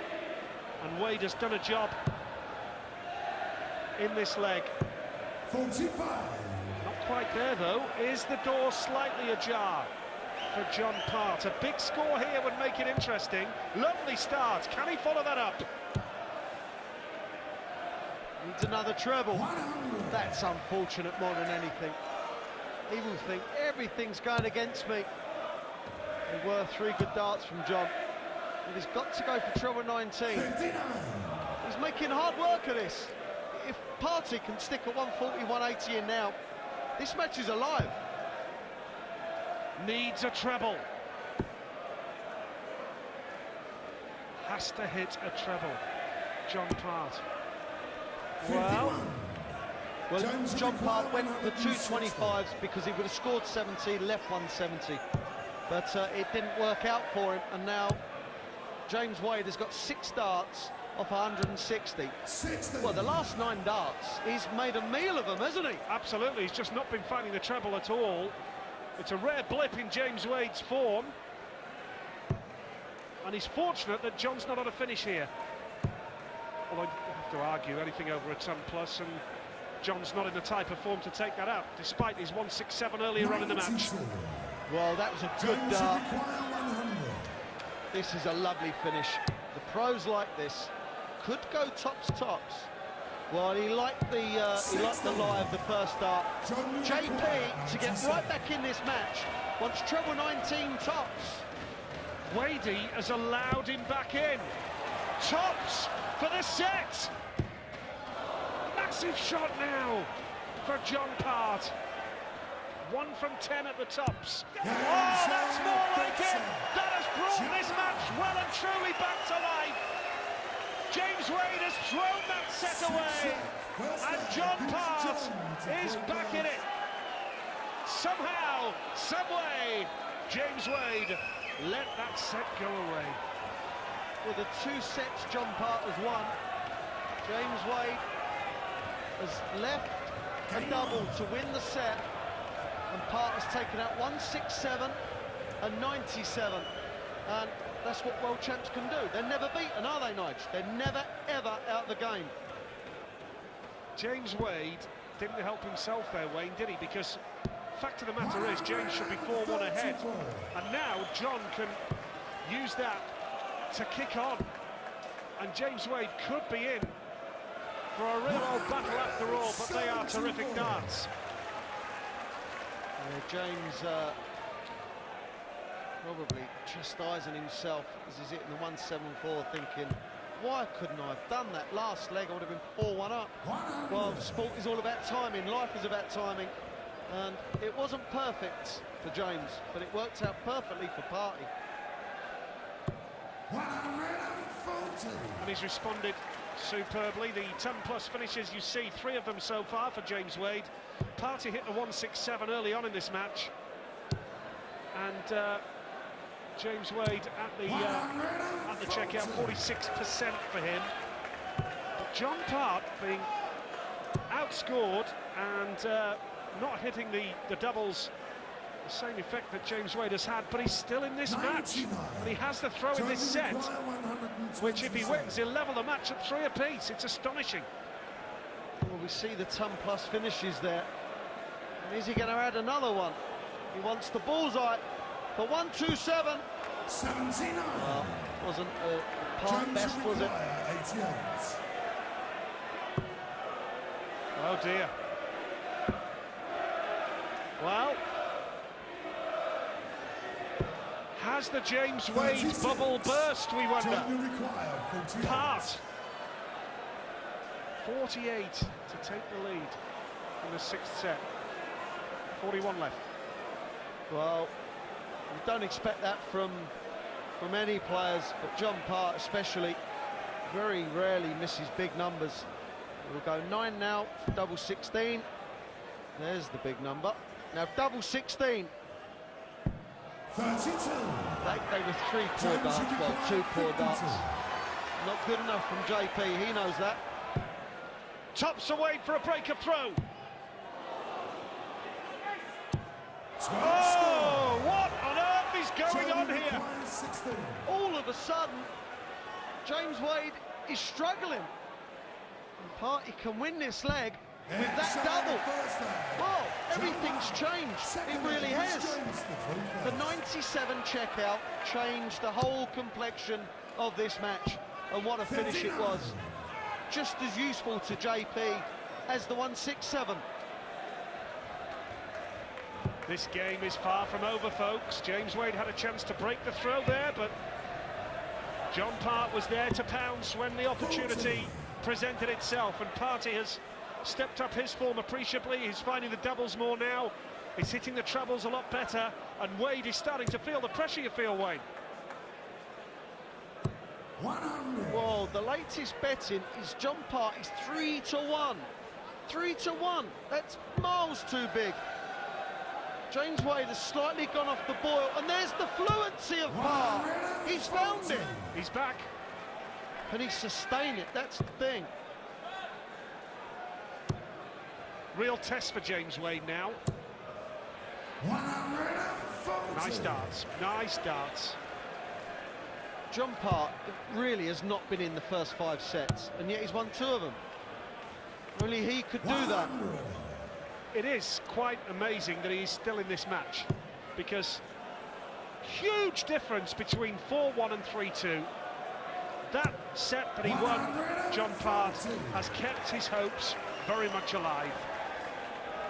And Wade has done a job in this leg. 45. Not quite there, though. Is the door slightly ajar for John Part? A big score here would make it interesting. Lovely start. Can he follow that up? Needs another treble. That's unfortunate more than anything. He will think everything's going against me. There were 3 good darts from John. But he's got to go for treble 19. He's making hard work of this. If Party can stick at 140, 180 in now, this match is alive. Needs a treble. Has to hit a treble. John Part. Well, John Part went for the 225s because he would have scored 70, left 170. But it didn't work out for him, and now James Wade has got 6 darts off 160. Well, the last 9 darts, he's made a meal of them, hasn't he? Absolutely, he's just not been finding the treble at all. It's a rare blip in James Wade's form. And he's fortunate that John's not on a finish here. Although you have to argue anything over a ton plus, and John's not in the type of form to take that out, despite his 167 earlier on in the match. Well, that was a good dart. This is a lovely finish. The pros like this. Could go tops. Well, he liked the lie of the first dart. JP, to get right back in this match, wants treble 19 tops. Wadey has allowed him back in. Tops for the set. Massive shot now for John Part. 1 from 10 at the tops. Oh, that's more like it. That has brought this match well and truly back to life. James Wade has thrown that set away, and John Part is back in it. Somehow, someway, James Wade let that set go away. With the 2 sets John Part has won, James Wade has left a double to win the set, and Part has taken out 167 and 97, and that's what world champs can do. They're never beaten, are they, Nige? They're never, ever out of the game. James Wade didn't help himself there, Wayne, did he? Because fact of the matter is, James should be 4-1 ahead, and now John can use that to kick on, and James Wade could be in for a real old battle after all, but they are terrific darts. James probably chastising himself as he's hitting the 174, thinking, why couldn't I have done that last leg? I would have been 4-1 up. Well, sport is all about timing, life is about timing, and it wasn't perfect for James, but it worked out perfectly for Party. And he's responded superbly. The 10+ finishes, you see 3 of them so far for James Wade. Party hit the 167 early on in this match, and James Wade at the checkout, 46% for him. But John Part being outscored and not hitting the doubles, the same effect that James Wade has had, but he's still in this match. And he has the throw in this set, which if he wins, he'll level the match at 3 apiece. It's astonishing. Well, we see the 10+ finishes there. And is he going to add another one? He wants the bullseye for 127. 79. Well, wasn't a part James best, was it? require 88. Oh dear. Well, has the James Wade 36. bubble burst, we wonder? James require 48. Part 48 to take the lead in the 6th set. 41 left. Well, you don't expect that from any players, but John Part especially very rarely misses big numbers. We'll go 9 now for double 16. There's the big number. Now double 16. 32. They were 3 poor darts, well, 2 poor darts. Not good enough from JP, he knows that. Tops away for a break of throw. Score. Oh, what on earth is going James on here? requires 16. All of a sudden, James Wade is struggling. And Party can win this leg with that double. Well, everything's changed. It really has. The 97 checkout changed the whole complexion of this match. And what a finish it was. Just as useful to JP as the 167. This game is far from over, folks. James Wade had a chance to break the throw there, but John Part was there to pounce when the opportunity presented itself, and Party has stepped up his form appreciably. He's finding the doubles more now. He's hitting the trebles a lot better, and Wade is starting to feel the pressure you feel, Wayne. 100. Well, the latest betting is John Part is 3-1. 3-1. That's miles too big. James Wade has slightly gone off the boil, and there's the fluency of Part. He's found it. He's back. Can he sustain it? That's the thing. Real test for James Wade now. 140. Nice darts. Nice darts. John Part really has not been in the first 5 sets, and yet he's won 2 of them. Only he could do that. 100. It is quite amazing that he's still in this match, because huge difference between 4-1 and 3-2. That set that he won, John Part, has kept his hopes very much alive.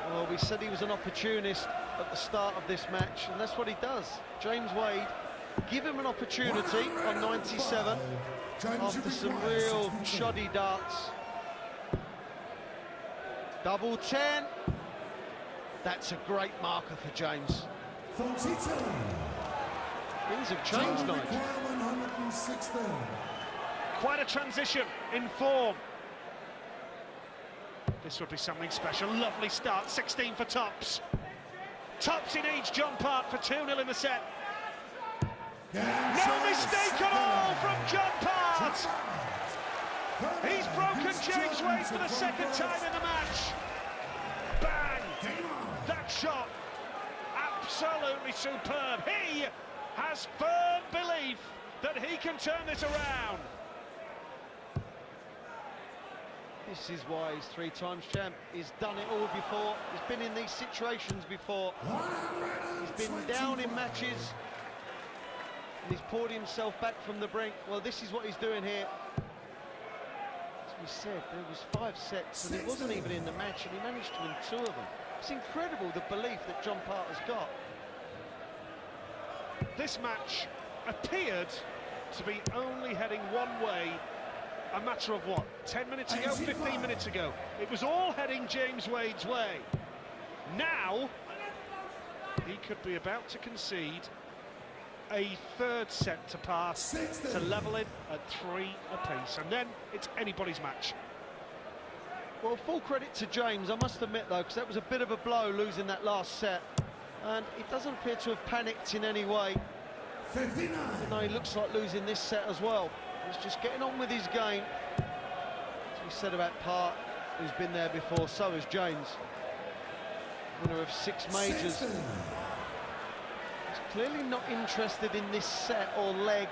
Well, we said he was an opportunist at the start of this match, and that's what he does. James Wade, give him an opportunity on 97 after some real shoddy darts. Double 10. That's a great marker for James. 42. Things have changed, Nigel. 116. Quite a transition in form. This would be something special. Lovely start, 16 for Tops. Tops he needs John Part for 2-0 in the set. No mistake at all from John Part. He's broken James Wade for the 2nd time in the match. Bang! That shot, absolutely superb. He has firm belief that he can turn this around. This is why he's 3 times champ. He's done it all before. He's been in these situations before. He's been down in matches, and he's poured himself back from the brink. Well, this is what he's doing here. As we said, there was 5 sets, and he wasn't even in the match, and he managed to win 2 of them. It's incredible, the belief that John Part has got. This match appeared to be only heading one way a matter of what, 10 minutes ago, 15 minutes ago. It was all heading James Wade's way. Now he could be about to concede a 3rd set to pass to level it at 3 apiece, and then it's anybody's match. Well, full credit to James, I must admit, though, because that was a bit of a blow, losing that last set. And he doesn't appear to have panicked in any way. 59. Even though he looks like losing this set as well. He's just getting on with his game. As we said about Part, who's been there before, so has James. Winner of 6 majors. 60. He's clearly not interested in this set or leg.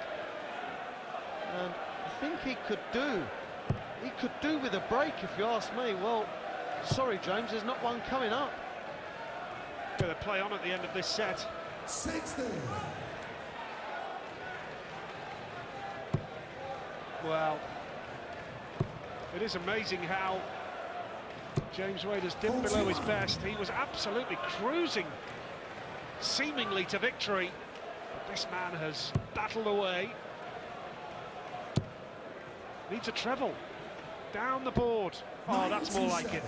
And I think he could do with a break, if you ask me. Well, sorry, James, there's not one coming up. Going to play on at the end of this set. 60. Well, it is amazing how James Wade has dipped below his best. He was absolutely cruising, seemingly to victory. But this man has battled away. Needs a treble. Down the board. Oh, that's more like it.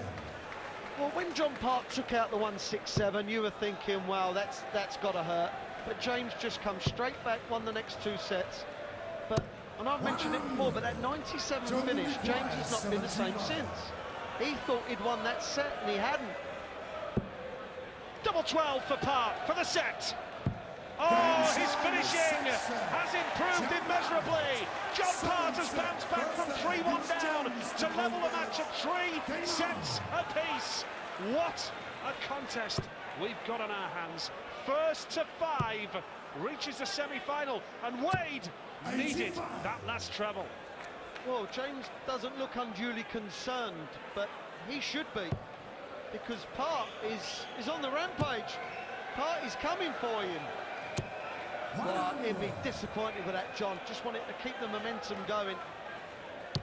Well, when John Park took out the 167, you were thinking, well, that's got to hurt. But James just come straight back, won the next 2 sets. But, and I've mentioned it before, but that 97 finish, James has not been the same since. He thought he'd won that set, and he hadn't. Double 12 for Park for the set. Oh, his finishing has improved immeasurably. John Park has bounced back from 3-1 down to level the match at 3 sets apiece. What a contest we've got on our hands. First to 5, reaches the semi-final, and Wade needed that last treble. Well, James doesn't look unduly concerned, but he should be, because Park is on the rampage. Park is coming for him. Well, he'd be disappointed with that, John. Just wanted to keep the momentum going.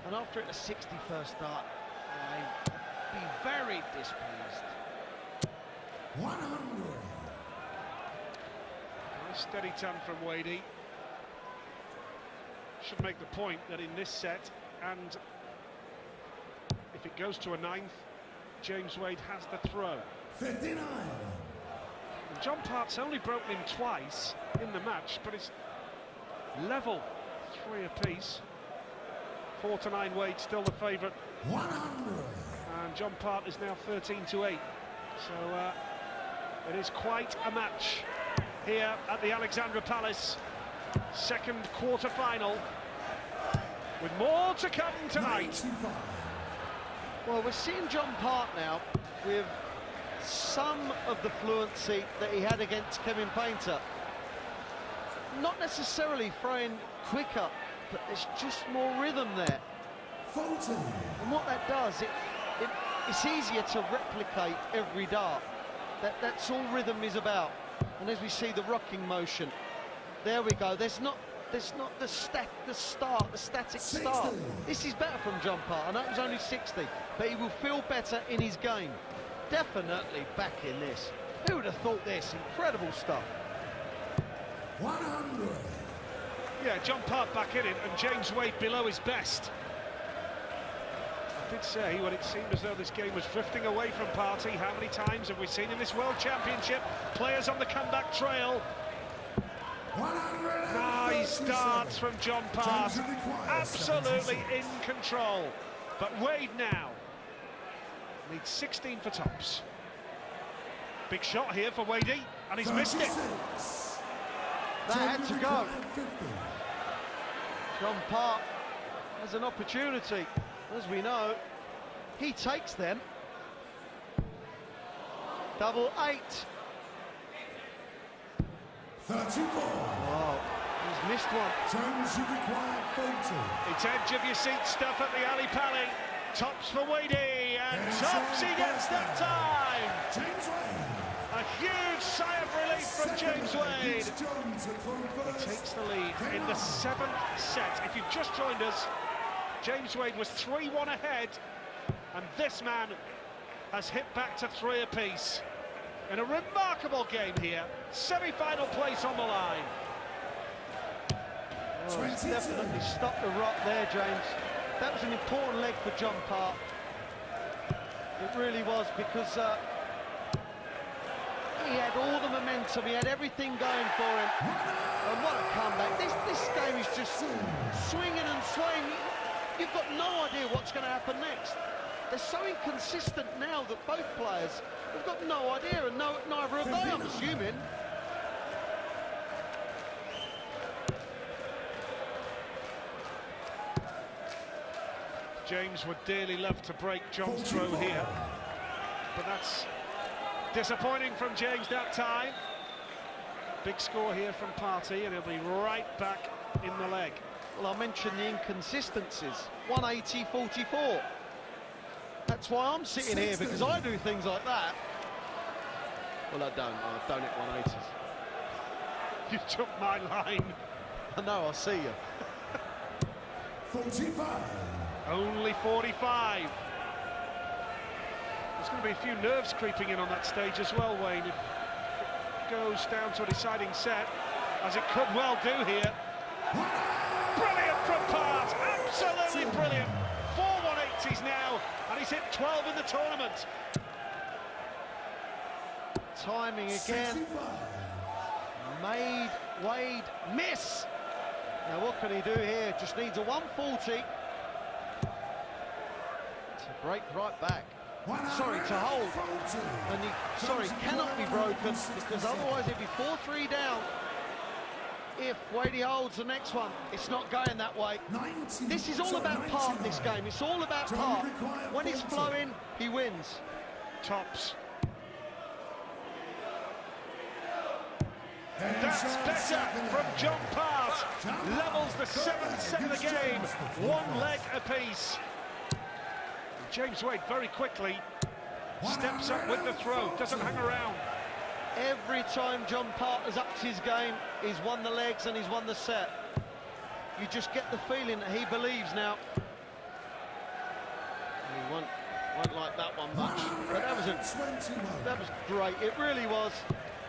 And after it, a 61st start, I'd be very displeased. 100. Nice steady turn from Wadey. Should make the point that in this set, and if it goes to a 9th, James Wade has the throw. 59. And John Park's only broken him twice in the match, but it's level, 3 apiece. 4-9 Wade, still the favourite. 100. And John Park is now 13-8. So it is quite a match here at the Alexandra Palace. Second quarter-final, with more to come tonight. Well, we're seeing John Park now with some of the fluency that he had against Kevin Painter. Not necessarily throwing quicker, but there's just more rhythm there. 40. And what that does, it's easier to replicate every dart. That's all rhythm is about. And as we see the rocking motion, there we go. There's not the static start. This is better from John Park. I know it was only 60, but he will feel better in his game. Definitely back in this. Who would have thought this? Incredible stuff. 100. Yeah, John Park back in it, and James Wade below his best. I did say when it seemed as though this game was drifting away from Party. How many times have we seen in this World Championship players on the comeback trail? Nice darts from John Park, absolutely in control. But Wade now needs 16 for tops. Big shot here for Wadey, and he's missed it. That had to go. John Park has an opportunity. As we know, he takes them. Double 8. 34. Oh, he's missed one. James should require 40. It's edge of your seat stuff at the Ali Pally. Tops for Wadey, and tops he gets that time. James Wade. A huge sigh of relief from James Wade. He takes the lead in the 7th set. If you've just joined us, James Wade was 3-1 ahead, and this man has hit back to 3 apiece. In a remarkable game here, semi-final place on the line. Oh, he's definitely stopped the rot there, James. That was an important leg for John Park. It really was, because he had all the momentum, he had everything going for him. And what a comeback. This game is just swinging and swaying. You've got no idea what's going to happen next. They're so inconsistent now that both players have got no idea, and neither have they, I'm assuming. James would dearly love to break John's throw here, but that's disappointing from James that time. Big score here from Party, and he'll be right back in the leg. Well, I mentioned the inconsistencies. 180, 44. That's why I'm sitting here, because I do things like that. Well, I don't hit 180s. You took my line. I know, I'll see you. 45. Only 45. There's going to be a few nerves creeping in on that stage as well, Wayne. If it goes down to a deciding set, as it could well do here. Brilliant from Part, absolutely brilliant. 4 180s now, and he's hit 12 in the tournament. Timing again. 65. Made Wade miss. Now what can he do here? Just needs a 140 to break right back. Sorry, to hold. And he, cannot be broken, because otherwise it'd be 4-3 down. If Wadey holds the next one, it's not going that way. This is all about Part, this game. It's all about Part. When it's flowing, he wins. Tops. That's better from John Part. Levels the 7th set of the game. 1 leg apiece. James Wade very quickly steps up with the throw, doesn't hang around. Every time John Part has upped his game, he's won the legs and he's won the set. You just get the feeling that he believes now. He won't like that one much, but that was great. It really was.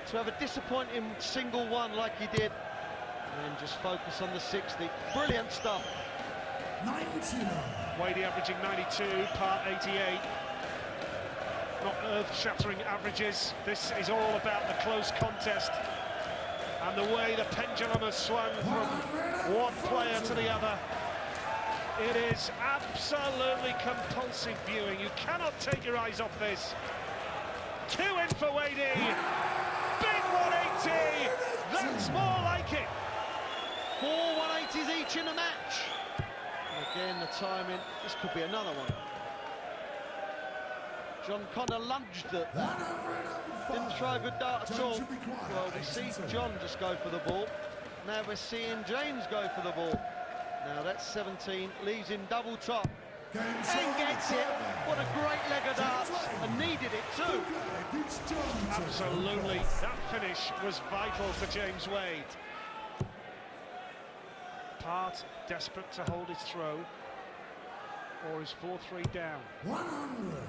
To have a disappointing single one like he did, and just focus on the 60. Brilliant stuff. 99. Wadey averaging 92, Part 88. Not earth-shattering averages. This is all about the close contest and the way the pendulum has swung from one player to the other. It is absolutely compulsive viewing. You cannot take your eyes off this. 2 in for Wadey. Big 180. That's more like it. 4 180s each in a match. And again, the timing. This could be another one. John Connor lunged it. Didn't throw a good dart at all. Well, we see John just go for the ball. Now we're seeing James go for the ball. Now that's 17, leaves him double top. And gets it. What a great leg of darts, and needed it too. Absolutely, that finish was vital to James Wade. Part desperate to hold his throw, or is 4-3 down. 100.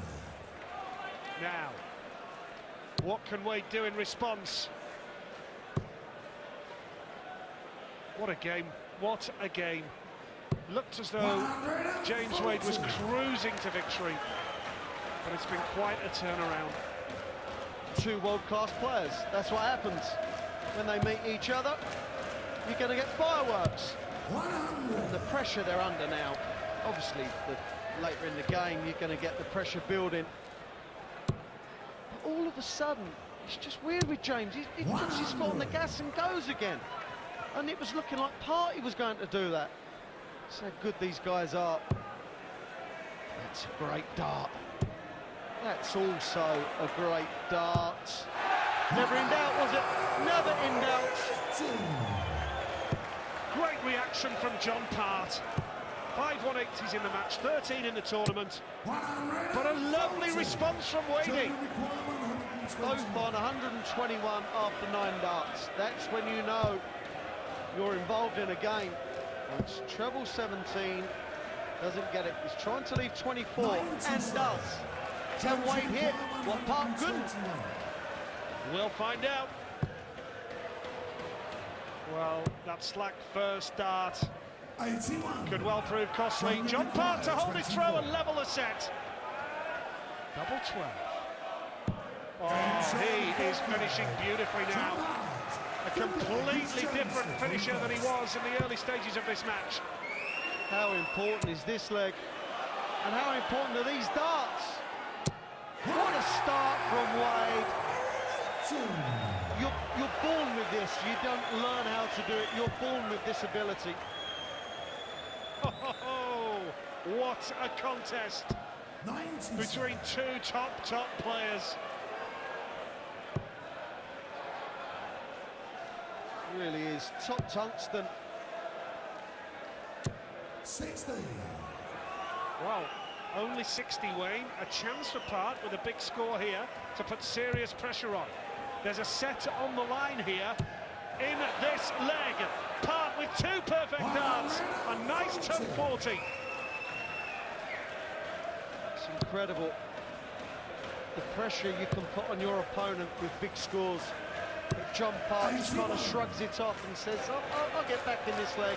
Now, what can Wade do in response? What a game, what a game. Looked as though James Wade was cruising to victory, but it's been quite a turnaround. 2 world-class players, that's what happens. When they meet each other, you're going to get fireworks. The pressure they're under now, obviously later in the game you're going to get the pressure building. But all of a sudden, it's just weird with James. He puts his foot on the gas and goes again. And it was looking like Party was going to do that. That's how good these guys are. That's a great dart. That's also a great dart. Never in doubt, was it? Never in doubt. Great reaction from John Part. 5 180s in the match, 13 in the tournament. But a lovely response from Wadey. Both on 121 after 9 darts. That's when you know you're involved in a game. It's treble 17, doesn't get it. He's trying to leave 24 and does. Can Wade hit what Part couldn't? We'll find out. Well, that slack first dart 81. could well prove costly. John Part to hold his throw and level the set. Double 12. Oh, he is finishing beautifully now. A completely different finisher than he was in the early stages of this match. How important is this leg? And how important are these darts? What a start from Wade. You're born with this. You don't learn how to do it. You're born with this ability. Oh, what a contest between 2 top players. Really is top tungsten. 60. Well, only 60, Wayne. A chance for Part with a big score here to put serious pressure on. There's a set on the line here. in this leg. Part with 2 perfect darts, a nice turn 40. It's incredible, the pressure you can put on your opponent with big scores. But John Park just kind of shrugs it off and says, I'll get back in this leg.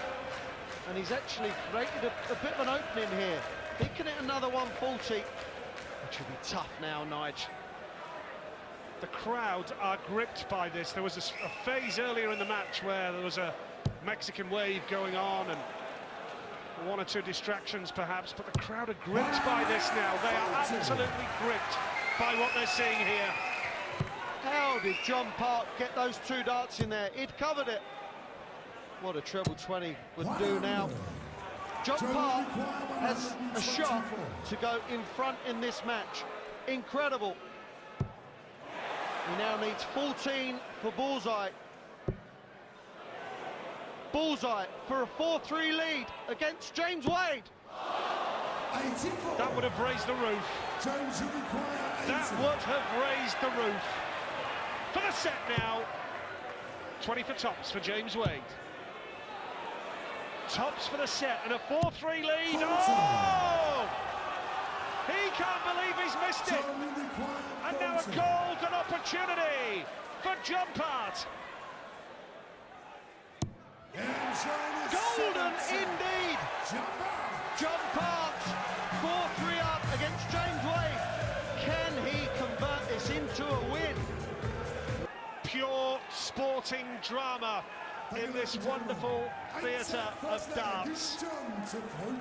And he's actually created a bit of an opening here. He can hit another 140, which will be tough now, Nige. The crowd are gripped by this. There was a phase earlier in the match where there was a Mexican wave going on and 1 or 2 distractions perhaps, but the crowd are gripped by this now. They are absolutely gripped by what they're seeing here. How did John Park get those 2 darts in there? He'd covered it. What a treble 20 would do now. John Park has a shot to go in front in this match. Incredible. He now needs 14 for bullseye. Bullseye for a 4-3 lead against James Wade. 84. That would have raised the roof. James will require 80. That would have raised the roof. For the set now. 20 for tops for James Wade. Tops for the set and a 4-3 lead. Oh! He can't believe he's missed it. And now a golden opportunity for John Part. Golden indeed. John Part, 4-3 up against James Wade. Can he convert this into a win? Pure sporting drama in this wonderful theatre of darts.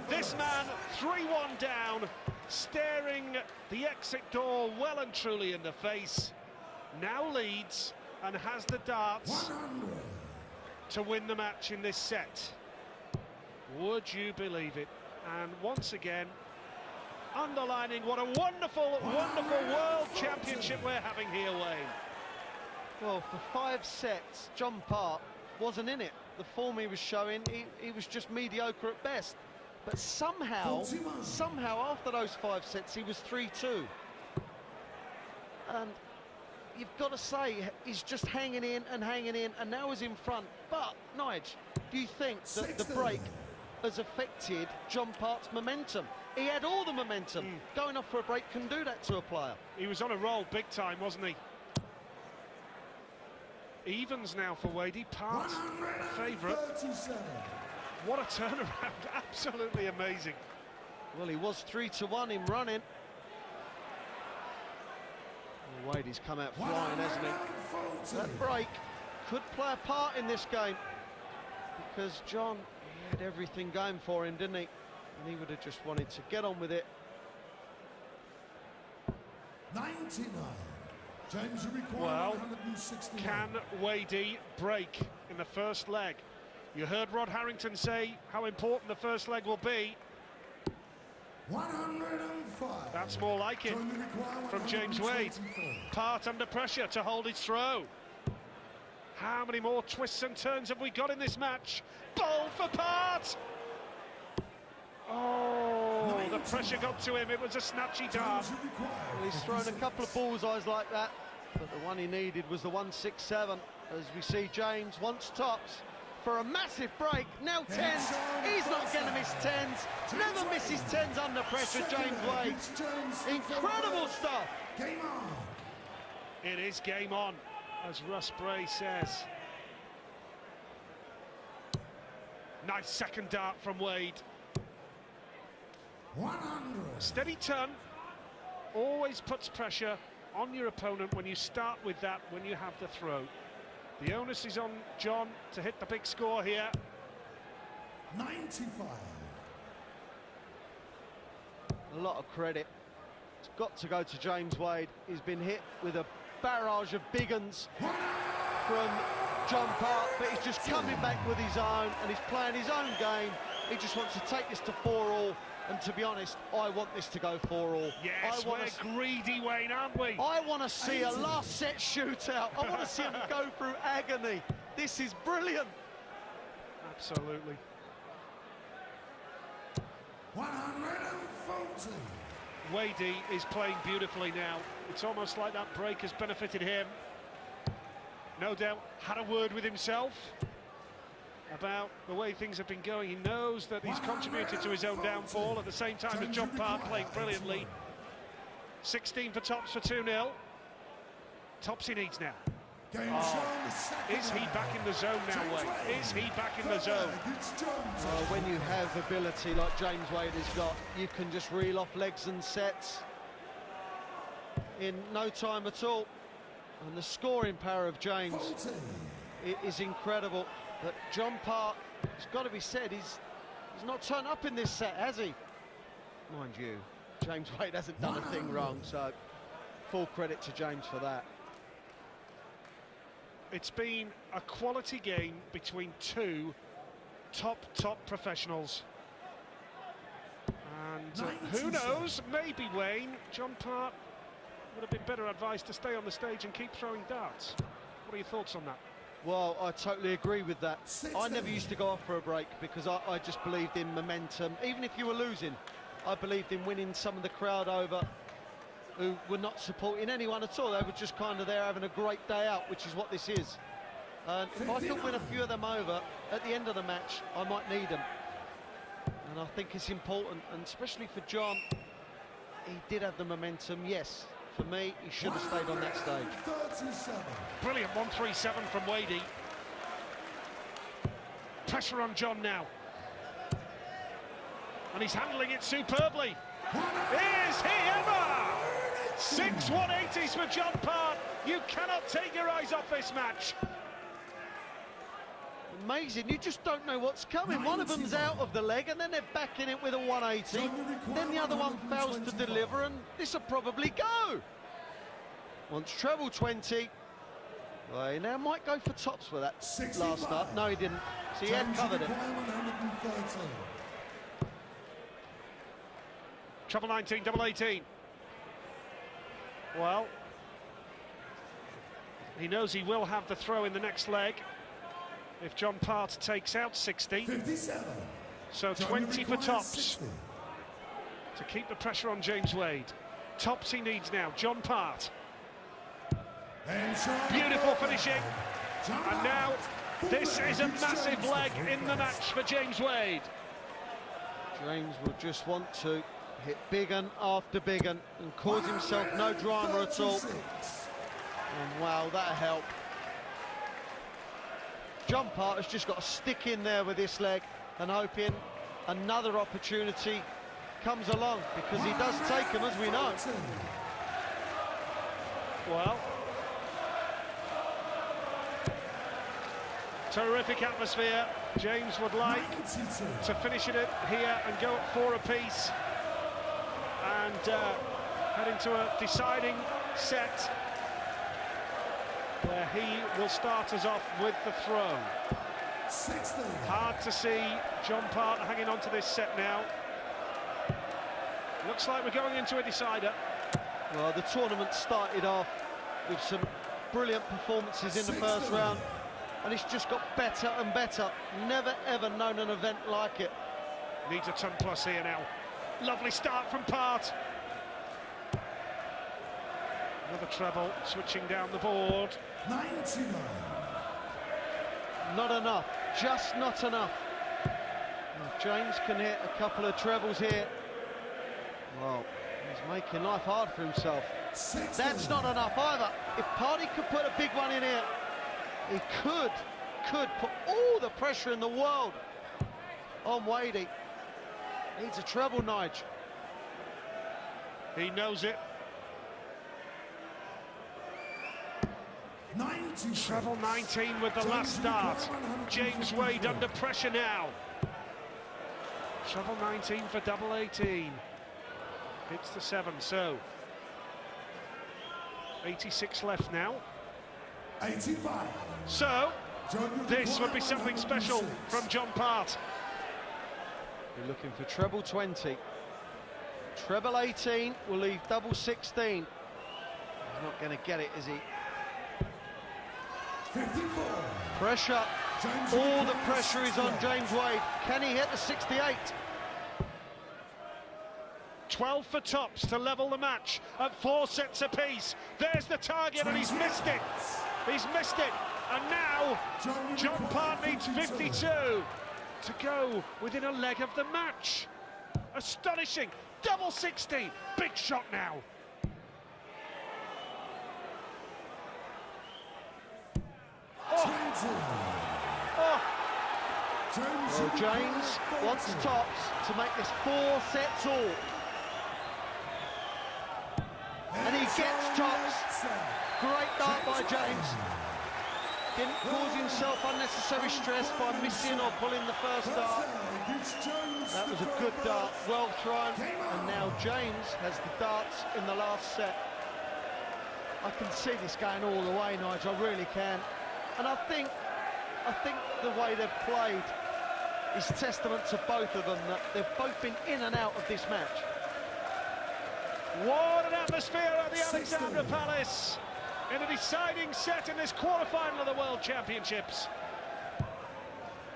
This man, 3-1 down, staring the exit door well and truly in the face, now leads and has the darts to win the match in this set. Would you believe it? And once again, underlining what a wonderful, wonderful World Championship we're having here, Wayne. Well, for 5 sets, John Park wasn't in it. The form he was showing, he was just mediocre at best. But somehow after those 5 sets, he was 3-2. And you've got to say, he's just hanging in, and now he's in front. But, Nige, do you think that the break has affected John Park's momentum? He had all the momentum. Going off for a break can do that to a player. He was on a roll big time, wasn't he? Evens now for Wadey, Part favourite. What a turnaround, absolutely amazing. Well, he was 3-1 in running. Well, Wadey's come out flying, hasn't he? That break could play a part in this game, because John, he had everything going for him, didn't he? And he would have just wanted to get on with it. 99. James well, can Wadey break in the first leg? You heard Rod Harrington say how important the first leg will be. 105. That's more like it from James Wade. Part under pressure to hold his throw. How many more twists and turns have we got in this match? Ball for Part! Oh, the pressure got to him. It was a snatchy dart. Well, he's thrown a couple of bullseyes like that, but the one he needed was the 167. As we see, James wants tops for a massive break. Now 10s. He's not going to miss 10s. Never misses 10s under pressure, James Wade. Incredible stuff. Game on. It is game on, as Russ Bray says. Nice second dart from Wade. 100. Steady turn always puts pressure on your opponent when you start with that, when you have the throw. The onus is on John to hit the big score here. 95. A lot of credit. It's got to go to James Wade. He's been hit with a barrage of big uns from John Park, but he's just coming back with his own, and he's playing his own game. He just wants to take this to 4-all. And to be honest, I want this to go 4-all. Yes, we're greedy, Wayne, aren't we? I want to see a last set shootout. I want to see him go through agony. This is brilliant. Absolutely. 140. Wadey is playing beautifully now. It's almost like that break has benefited him. no doubt had a word with himself about the way things have been going. He knows that he's contributed to his own downfall at the same time as John Part playing brilliantly. 16 for Tops for 2-0. Tops he needs now. Is he back in the zone now, Wade? Is he back in the zone? Well, when you have ability like James Wade has got, you can just reel off legs and sets in no time at all. And the scoring power of James is incredible. But John Part, it's got to be said, he's not turned up in this set, has he? Mind you, James Wade hasn't done a thing wrong, so full credit to James for that. It's been a quality game between two top professionals. And who knows, maybe, Wayne, John Part would have been better advised to stay on the stage and keep throwing darts. What are your thoughts on that? Well, I totally agree with that. I never used to go off for a break because I just believed in momentum. Even if you were losing, I believed in winning some of the crowd over who were not supporting anyone at all. They were just kind of there having a great day out, which is what this is. And if I could win a few of them over at the end of the match, I might need them. And I think it's important, and especially for John, he did have the momentum, yes. For me, he should have stayed on that stage. Brilliant 1-3-7 from Wadey. Pressure on John now. And he's handling it superbly. Is he ever? 6 180s for John Part. You cannot take your eyes off this match. Amazing, you just don't know what's coming. One of them's out of the leg and then they're back in it with a 180. Then the other one fails to deliver and this will probably go. Wants treble 20. Well, he now might go for tops for that last start. No, he didn't. So he had covered it. Treble 19, double 18. Well, he knows he will have the throw in the next leg if John Part takes out 60. 57. So 20 for tops to keep the pressure on James Wade. Tops he needs now, John Part. Beautiful finishing. And now this is a massive leg in the match for James Wade. James will just want to hit big un after big un and cause himself no drama at all. And wow, that'll help. John Part has just got to stick in there with this leg and hoping another opportunity comes along, because he does take them, as we know. Well, terrific atmosphere. James would like to finish it here and go at 4 apiece and head into a deciding set where he will start us off with the throw. 60. Hard to see John Part hanging on to this set now. Looks like we're going into a decider. Well, the tournament started off with some brilliant performances in the first round, and it's just got better and better. Never ever known an event like it. Needs a ton plus here now. Lovely start from Part. Another treble, switching down the board. 99. Not enough, just not enough. If James can hit a couple of trebles here, well, he's making life hard for himself. 60. That's not enough either. If Party could put a big one in here, he could put all the pressure in the world on Wadey. Needs a treble, Nige. He knows it. 90. Treble 19 with the last start. James Wade under pressure now. Treble 19 for double 18. Hits the 7, so 86 left now. 85. So this would be something special from John Part. You're looking for treble 20. Treble 18 will leave double 16. He's not going to get it, is he? 54. Pressure. All the pressure is on James Wade. Can he hit the 68? 12 for tops to level the match at 4 sets apiece. There's the target and he's missed it. He's missed it, and now John Part needs 52 to go within a leg of the match. Astonishing, double 60, big shot now. Oh. Well, James wants tops to make this 4 sets all. And he gets tops. Great dart by James. Didn't cause himself unnecessary stress by missing or pulling the first dart. That was a good dart, well thrown. And now James has the darts in the last set. I can see this going all the way, Nigel, I really can. And I think the way they've played is testament to both of them, that they've both been in and out of this match. What an atmosphere at the Alexandra Palace in a deciding set in this quarter-final of the World Championships.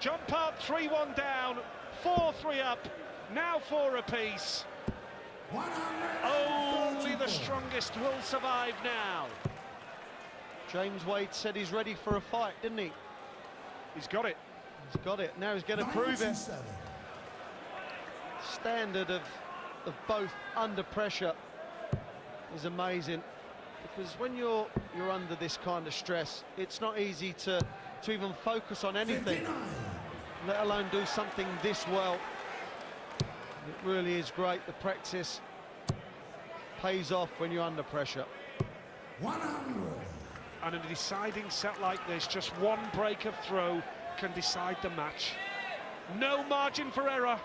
John Part 3-1 down, 4-3 up, now 4 apiece. Only the strongest will survive now. James Wade said he's ready for a fight, didn't he? He's got it. He's got it. Now he's going to prove it. Standard of both under pressure is amazing, because when you're under this kind of stress, it's not easy to even focus on anything, let alone do something this well. It really is great. The practice pays off when you're under pressure. 100. And in a deciding set like this, just one break of throw can decide the match. No margin for error.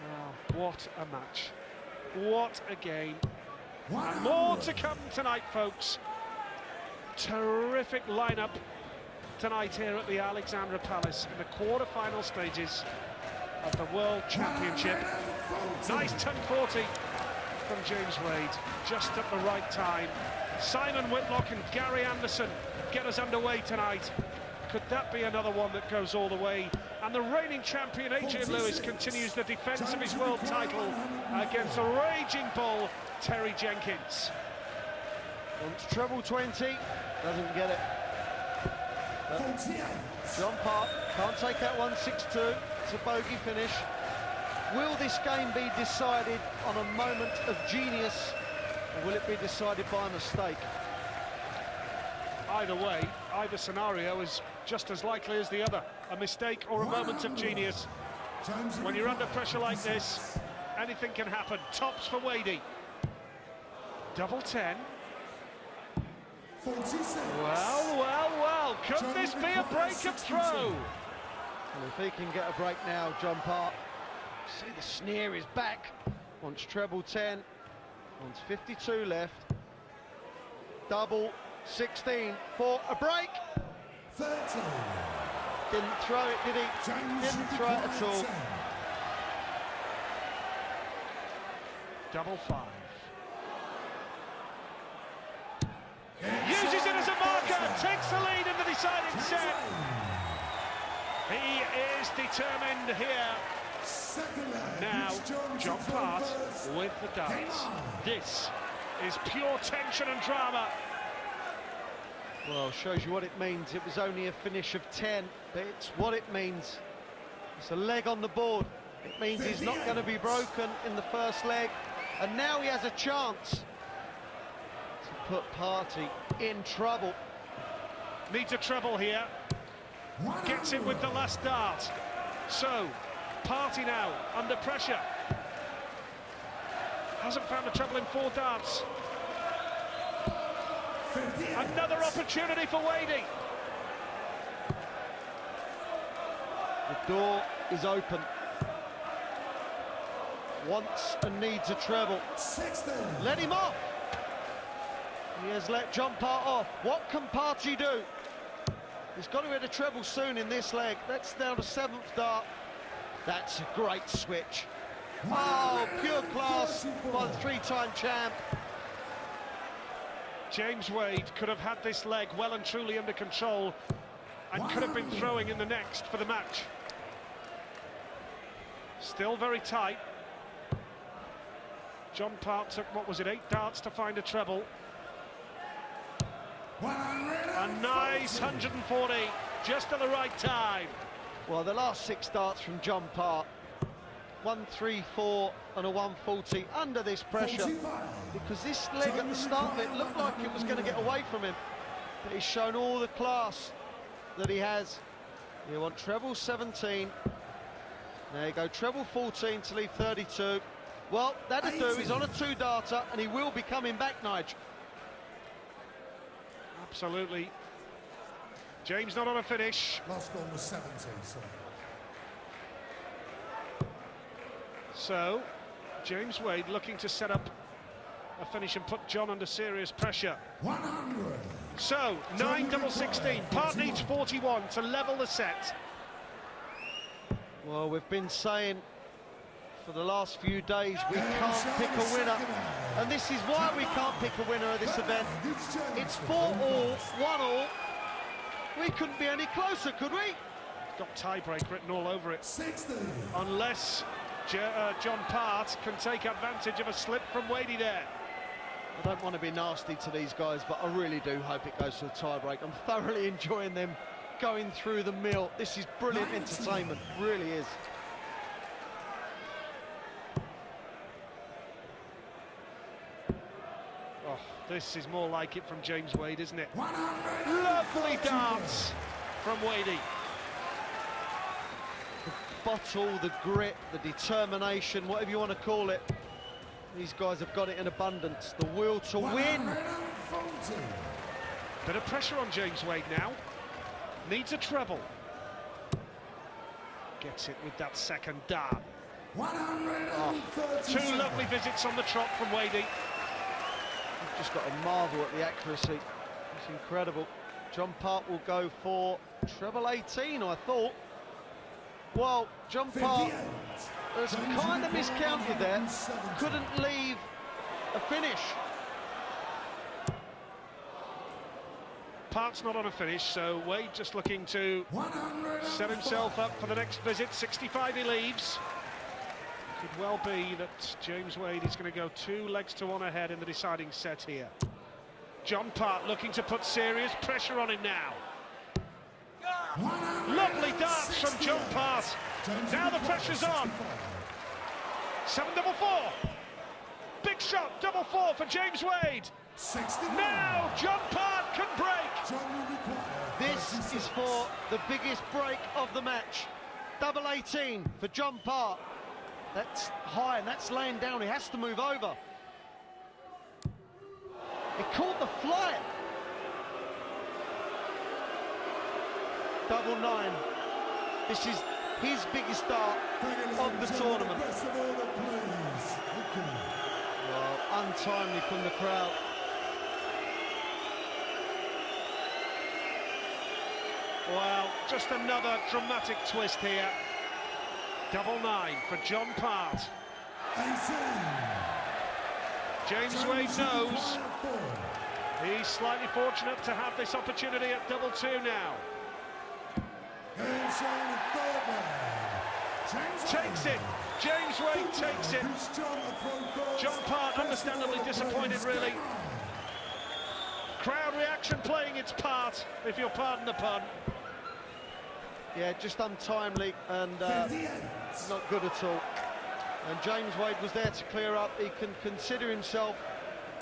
Oh, what a match. What a game. And more to come tonight, folks. Terrific lineup tonight here at the Alexandra Palace in the quarter-final stages of the World Championship. Nice 1040 from James Wade, just at the right time. Simon Whitlock and Gary Anderson get us underway tonight. Could that be another one that goes all the way? And the reigning champion AJ Lewis continues the defence of his world title against the raging bull Terry Jenkins. Wants treble 20, doesn't get it. But John Part can't take that 1-6-2. It's a bogey finish. Will this game be decided on a moment of genius, or will it be decided by a mistake? Either way, either scenario is just as likely as the other. A mistake or a moment of genius. When you're under pressure like this, anything can happen. Tops for Wadey. Double 10. 46. Well, could this be a break of throw? Well, if he can get a break now, John Part. See, the sneer is back. Wants treble 10. Wants 52 left. Double 16 for a break. 30. Didn't throw it, did he? Didn't throw it at all. Double 5. Uses it as a marker, takes the lead in the deciding set. He is determined here. Now, John Part with the darts. This is pure tension and drama. Well, shows you what it means. It was only a finish of 10, but it's what it means. It's a leg on the board. It means he's not going to be broken in the first leg, and now he has a chance to put Party in trouble. Needs a treble here. Gets it with the last dart. So, Party now under pressure. Hasn't found a treble in 4 darts. Another opportunity for Wadey. The door is open. Wants and needs a treble. 60. Let him off. He has let John Part off. What can Party do? He's got to hit a treble soon in this leg. That's now the 7th dart. That's a great switch. Oh, pure class by the 3-time champ. James Wade could have had this leg well and truly under control and could have been throwing in the next for the match. Still very tight. John Part took, what was it, 8 darts to find a treble. A nice 140, just at the right time. Well, the last 6 starts from John Part, 134 and a 140 under this pressure, because this leg at the start of it looked like it was going to get away from him, but he's shown all the class that he has. You want treble 17, there you go, treble 14 to leave 32. Well, that'll do. He's on a 2-darter and he will be coming back, Nige. Absolutely. James not on a finish. Last goal was 70, so. So, James Wade looking to set up a finish and put John under serious pressure. 100. So, 9 double 16. Part needs 41 to level the set. Well, we've been saying for the last few days we can't pick a winner, and this is why we can't pick a winner of this event. It's 4-all, 1-all. We couldn't be any closer, could we? Got tiebreak written all over it. 60. Unless John Part can take advantage of a slip from Wadey there. I don't want to be nasty to these guys, but I really do hope it goes to a tiebreak. I'm thoroughly enjoying them going through the mill. This is brilliant entertainment, really is. Oh, this is more like it from James Wade, isn't it? Lovely dance from Wadey. The bottle, the grit, the determination, whatever you want to call it. These guys have got it in abundance. The will to win. Bit of pressure on James Wade now. Needs a treble. Gets it with that second dart. Oh, 2 lovely visits on the trot from Wadey. You've just got to marvel at the accuracy. It's incredible. John Part will go for treble 18, I thought. Well, John Part has kind of miscounted there. Couldn't leave a finish. Part's not on a finish, so Wade just looking to set himself up for the next visit. 65 he leaves. Could well be that James Wade is going to go 2 legs to 1 ahead in the deciding set here. John Part looking to put serious pressure on him now. Lovely darts from John Part. Now the pressure's on. 7 double 4. Big shot, double 4 for James Wade. 69. Now John Part can break. This is for the biggest break of the match. Double 18 for John Part. That's high and that's laying down. He has to move over. He caught the flight. Double 9. This is his biggest start of the tournament. Well, untimely from the crowd. Well, just another dramatic twist here. Double 9 for John Part. 18. James Wade knows he's slightly fortunate to have this opportunity at double 2 now. Takes it. James Wade takes it. John Part understandably disappointed, really. Crowd reaction playing its part, if you'll pardon the pun. Yeah, just untimely and not good at all. And James Wade was there to clear up. He can consider himself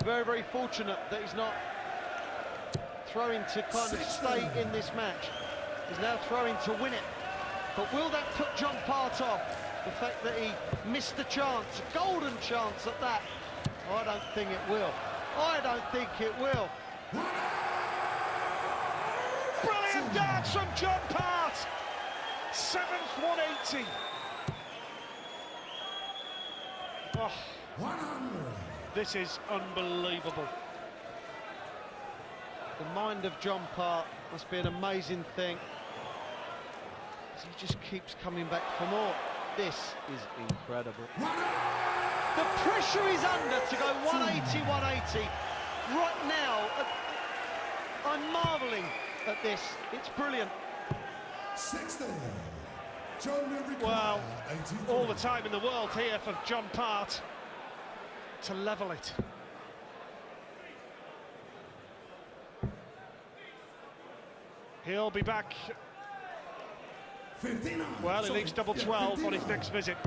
very, very fortunate that he's not throwing to kind of stay in this match. He's now throwing to win it. But will that put John Part off? The fact that he missed the chance, a golden chance at that. I don't think it will. I don't think it will. Brilliant darts from John Part. 7th 180. Oh, 100. this is unbelievable. The mind of John Part must be an amazing thing. He just keeps coming back for more. This is incredible. The pressure is under to go 180, 180. Right now, I'm marvelling at this. It's brilliant. 60. Well, all the time in the world here for John Part to level it. He'll be back. 59. Well, he leaves double 12 on his next visit.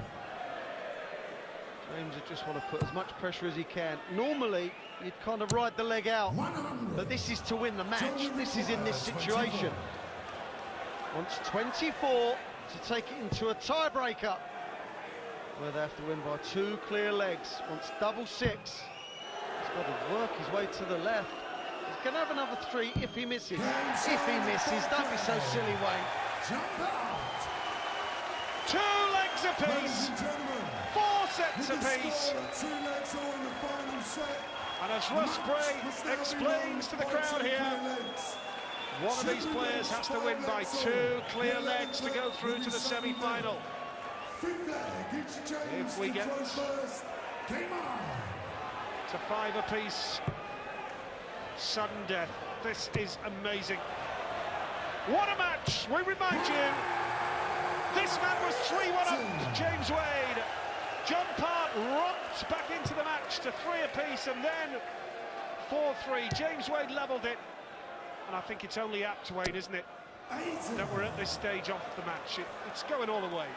James would just want to put as much pressure as he can. Normally, you'd kind of ride the leg out, but this is to win the match. This is in this situation. Wants 24 to take it into a tiebreaker, where they have to win by 2 clear legs. Wants double 6. He's got to work his way to the left. He's going to have another 3 if he misses. If he misses, don't be so silly, Wayne. Jump out. 2 legs apiece. 4 sets apiece. 2 legs all in the final set. And as Russ Bray explains to the crowd here, one of these players has to win by 2 clear legs to go through to the semi-final. If we get to 5 apiece, sudden death. This is amazing. What a match! We remind you, this man was 3-1 up to James Wade. John Part romped back into the match to 3 apiece, and then 4-3. James Wade levelled it, and I think it's only apt, Wayne, isn't it, that we're at this stage of the match. It's going all the way.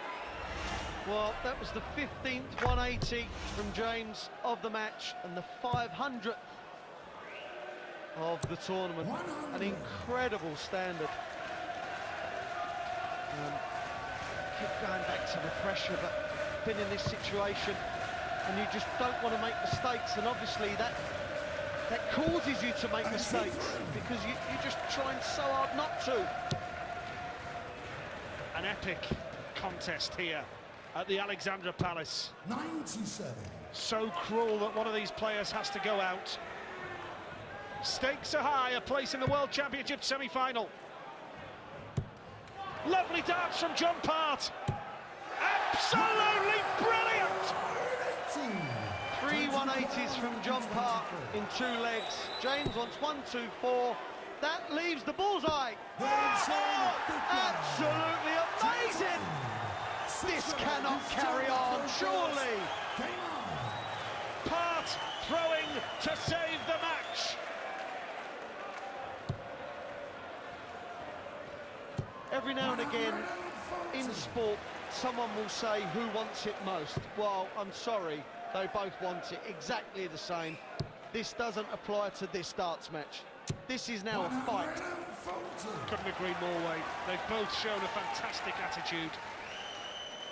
Well, that was the 15th 180 from James of the match, and the 500th of the tournament. An incredible standard. Keep going back to the pressure, but been in this situation, and you just don't want to make mistakes, and obviously that causes you to make mistakes, because you're just trying so hard not to. An epic contest here at the Alexandra Palace. 97. So cruel that one of these players has to go out. Stakes are high, a place in the World Championship semi-final. Lovely dance from John Part. Absolutely brilliant! 3 180s from John Part in 2 legs. James wants 1, 2, 4. That leaves the bullseye. Oh, absolutely amazing! This cannot carry on, surely. Part throwing to save the match. Every now and again, in sport, someone will say, who wants it most? Well, I'm sorry, they both want it exactly the same. This doesn't apply to this darts match. This is now a fight. Couldn't agree more, Wayne. They've both shown a fantastic attitude,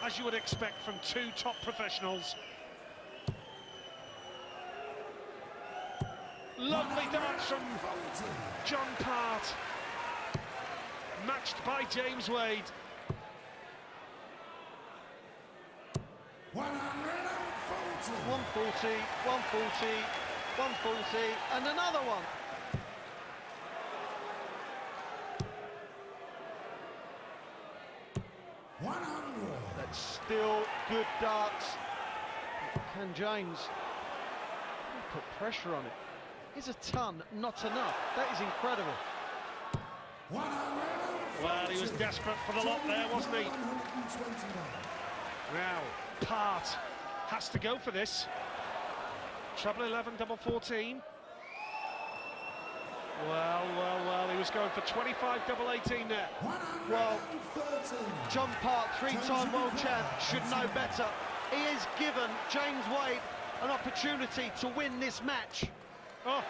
as you would expect from 2 top professionals. Lovely dance from John Part, matched by James Wade. 140, 140, 140, and another one. That's still good darts. Can James put pressure on it? Is a ton not enough? That is incredible. Well, he was desperate for the lot there, wasn't he? Now, Part has to go for this. Treble 11, double 14. Well, he was going for 25, double 18 there. Well, John Part, 3-time world champ, should know better. He has given James Wade an opportunity to win this match. Oh,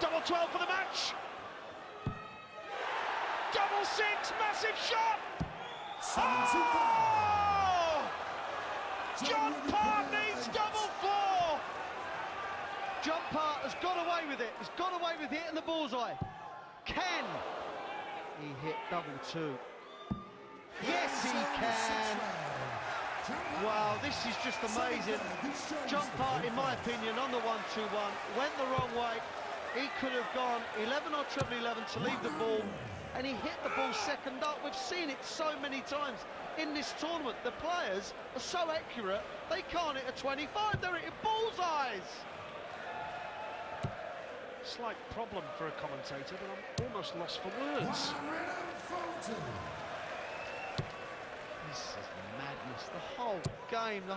double 12 for the match. Double 6, massive shot. Oh! John Part needs double 4. John Part has got away with it. He's got away with hitting the bullseye. Can he hit double 2? Yes, he can. Wow, this is just amazing. John Part, in my opinion, on the 1-2-1, went the wrong way. He could have gone 11 or treble 11 to leave the ball, and he hit the ball second up. We've seen it so many times in this tournament. The players are so accurate, they can't hit a 25, they're hitting bullseyes. Slight problem for a commentator, but I'm almost lost for words. This is madness. The whole game, the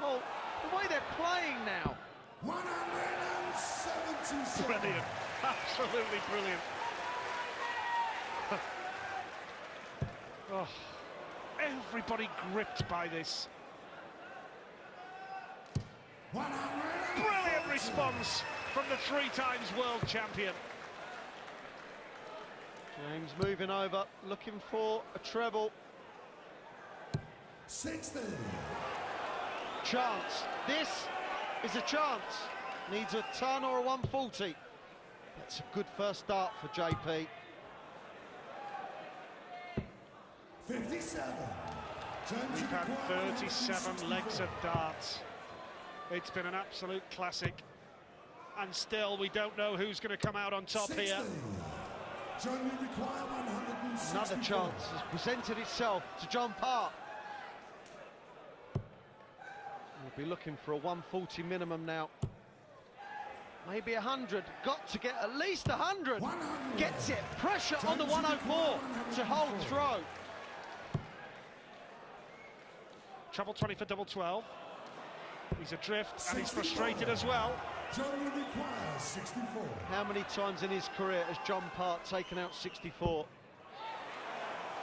way they're playing now. 177. Brilliant, absolutely brilliant. Oh, everybody gripped by this. Brilliant response from the 3-times world champion. James moving over, looking for a treble. 60. Chance. This is a chance. Needs a ton or a 140. That's a good first start for JP. 57. We've had 37 legs of darts. It's been an absolute classic. And still, we don't know who's going to come out on top 60. here. Another chance has presented itself to John Park. We'll be looking for a 140 minimum now. Maybe 100. Got to get at least 100. 100. Gets it. Pressure on the 104 to hold throw. Treble 20 for double 12. He's adrift and he's frustrated as well. John requires 64. How many times in his career has John Park taken out 64?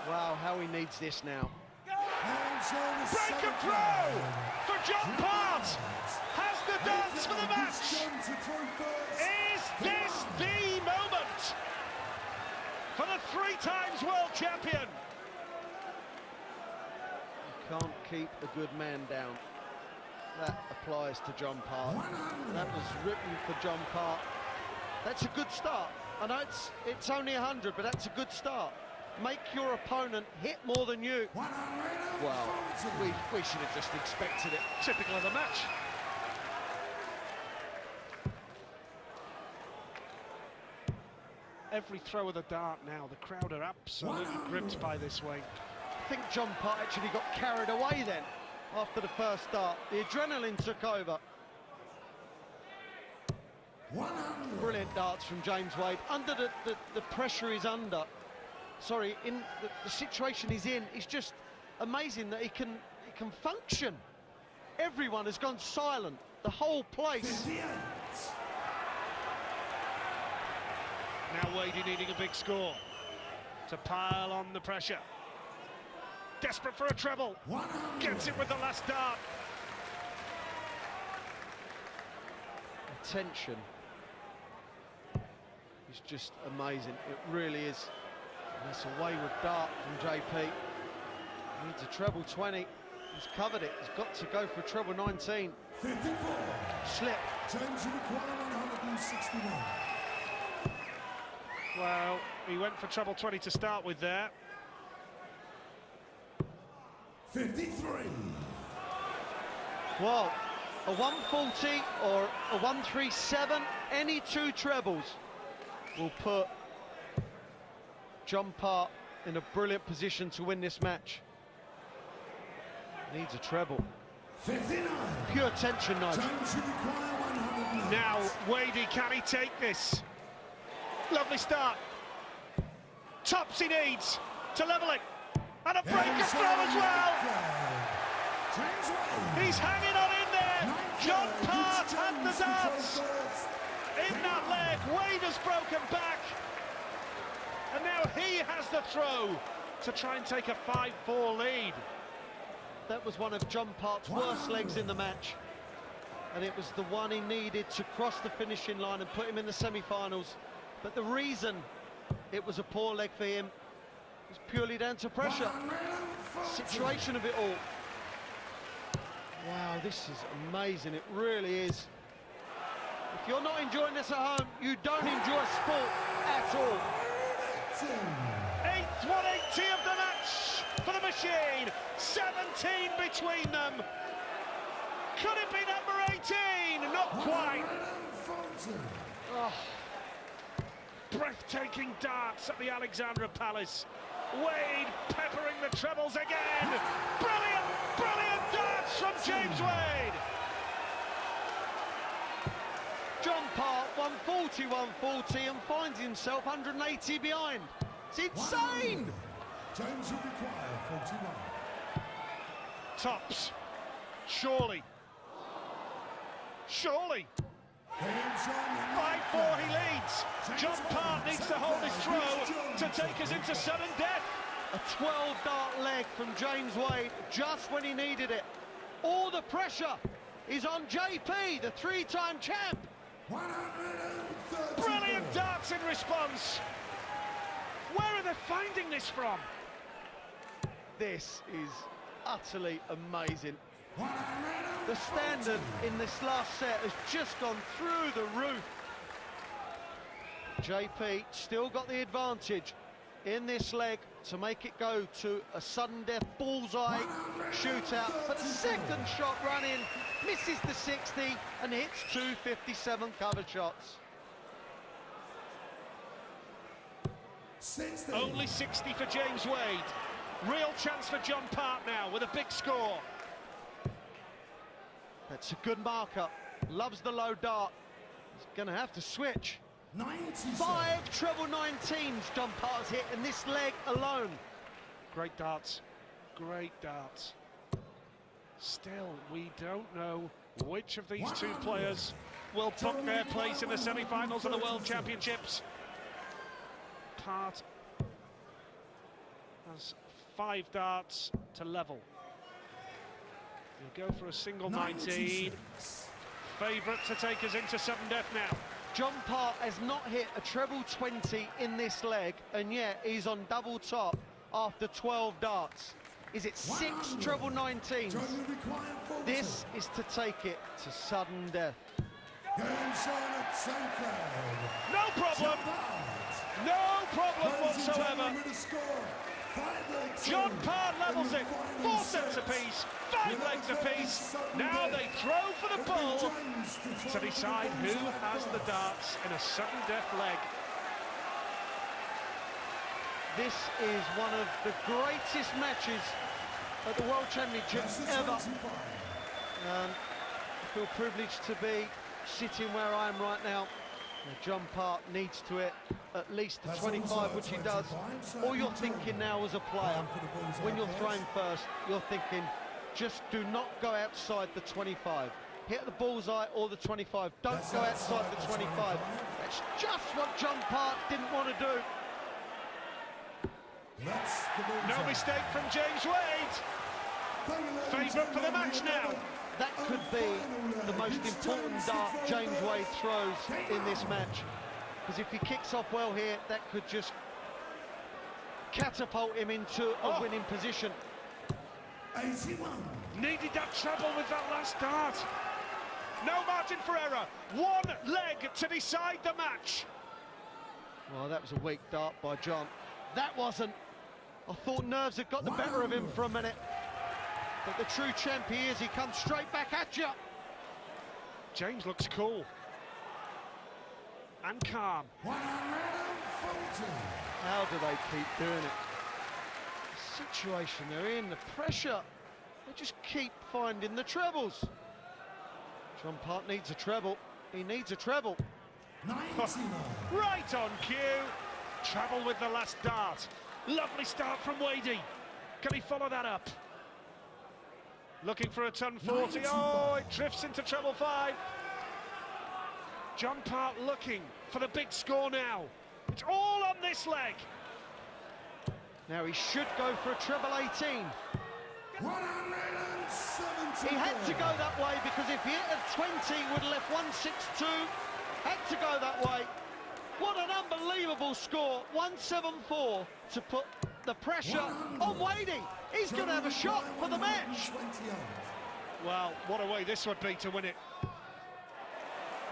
Wow, how he needs this now. Break and throw for John Part. Has the dance for the match. Is this the moment for the 3-times world champion? You can't keep a good man down. That applies to John Park. That was written for John Park. That's a good start. I know it's only 100, but that's a good start. Make your opponent hit more than you. Well, we should have just expected it. Typical of the match. Every throw of the dart now, the crowd are absolutely gripped by this, Wayne. I think John Park actually got carried away then after the first start. The adrenaline took over. 100. Brilliant darts from James Wade. Under the pressure he's under. Sorry, in the situation he's in, it's just amazing that he can function. Everyone has gone silent. The whole place. 58. Now Wadey needing a big score to pile on the pressure. Desperate for a treble. 100. Gets it with the last dart. The tension is just amazing. It really is. And that's a wayward dart from JP. He needs a treble 20. He's covered it. He's got to go for a treble 19. 54. Slip. James require 161. Well, he went for treble 20 to start with there. 53. Well, a 140 or a 137, any two trebles will put John Park in a brilliant position to win this match. Needs a treble. 59. Pure tension, Nigel. James require 100. Now, Wadey, can he take this? Lovely start. Tops he needs to level it. And a breaker throw as well. He's hanging on in there. John Part had the darts in that leg. Wade has broken back. And now he has the throw to try and take a 5-4 lead. That was one of John Park's worst legs in the match. And it was the one he needed to cross the finishing line and put him in the semi-finals. But the reason it was a poor leg for him was purely down to pressure. Situation of it all. Wow, this is amazing. It really is. If you're not enjoying this at home, you don't enjoy sport at all. 8th 180 of the match for the machine. 17 between them. Could it be number 18? Not quite. Oh. Breathtaking darts at the Alexandra Palace. Wade peppering the trebles again. Brilliant, brilliant darts from James Wade. John Park 140, 140 and finds himself 180 behind. It's insane. James will require 41. Tops. Surely. Surely. 5-4 he leads. John Park needs to hold his throw to take us into sudden death. A 12-dart leg from James Wade, just when he needed it. All the pressure is on JP, the three-time champ. 130. Brilliant darts in response. Where are they finding this from? This is utterly amazing. The standard in this last set has just gone through the roof. JP still got the advantage in this leg to make it go to a sudden death bullseye shootout, but the second shot run in misses the 60 and hits 257 cover shots. 60. Only 60 for James Wade. Real chance for John Part now with a big score. That's a good marker. Loves the low dart. He's going to have to switch. 97. 5 treble 19s John Part's hit in this leg alone. Great darts. Great darts. Still, we don't know which of these two players will book their place in the semi-finals of the World Championships. Part has 5 darts to level. He'll go for a single 19. Favourite to take us into sudden death now. John Part has not hit a treble 20 in this leg, and yet he's on double top after 12 darts. Is it 6 treble 19s? This is to take it to sudden death. No problem. No problem whatsoever. John Part levels it. 4 sets apiece, 5 legs apiece. Now they throw for the bull to decide who has the darts in a sudden death leg. This is one of the greatest matches at the World Championships ever. I feel privileged to be sitting where I am right now. John Part needs to hit at least the 25, which he does. All you're thinking now as a player, when you're throwing first, you're thinking, just do not go outside the 25. Hit the bullseye or the 25. Don't go outside the 25. That's just what John Part didn't want to do. No mistake from James Wade. Favourite for the match now. That could be the most important dart James Wade throws in this match. Because if he kicks off well here, that could just catapult him into a winning position. 81. Needed that treble with that last dart. No margin for error. 1 leg to decide the match. Well, that was a weak dart by John. That wasn't. I thought nerves had got the better of him for a minute. But the true champ he is, he comes straight back at you. James looks cool. And calm. 140. How do they keep doing it? The situation they're in, the pressure. They just keep finding the trebles. John Part needs a treble. He needs a treble. 99. Right on cue. Travel with the last dart. Lovely start from Wadey. Can he follow that up? Looking for a ton 40. Oh, it drifts into treble 5. John Part looking for the big score now. It's all on this leg. Now he should go for a treble 18. 170. He had to go that way because if he hit a 20, he would have left 162. Had to go that way. What an unbelievable score. 174 to put the pressure on Wadey. He's going to have a shot for the match. Well, what a way this would be to win it.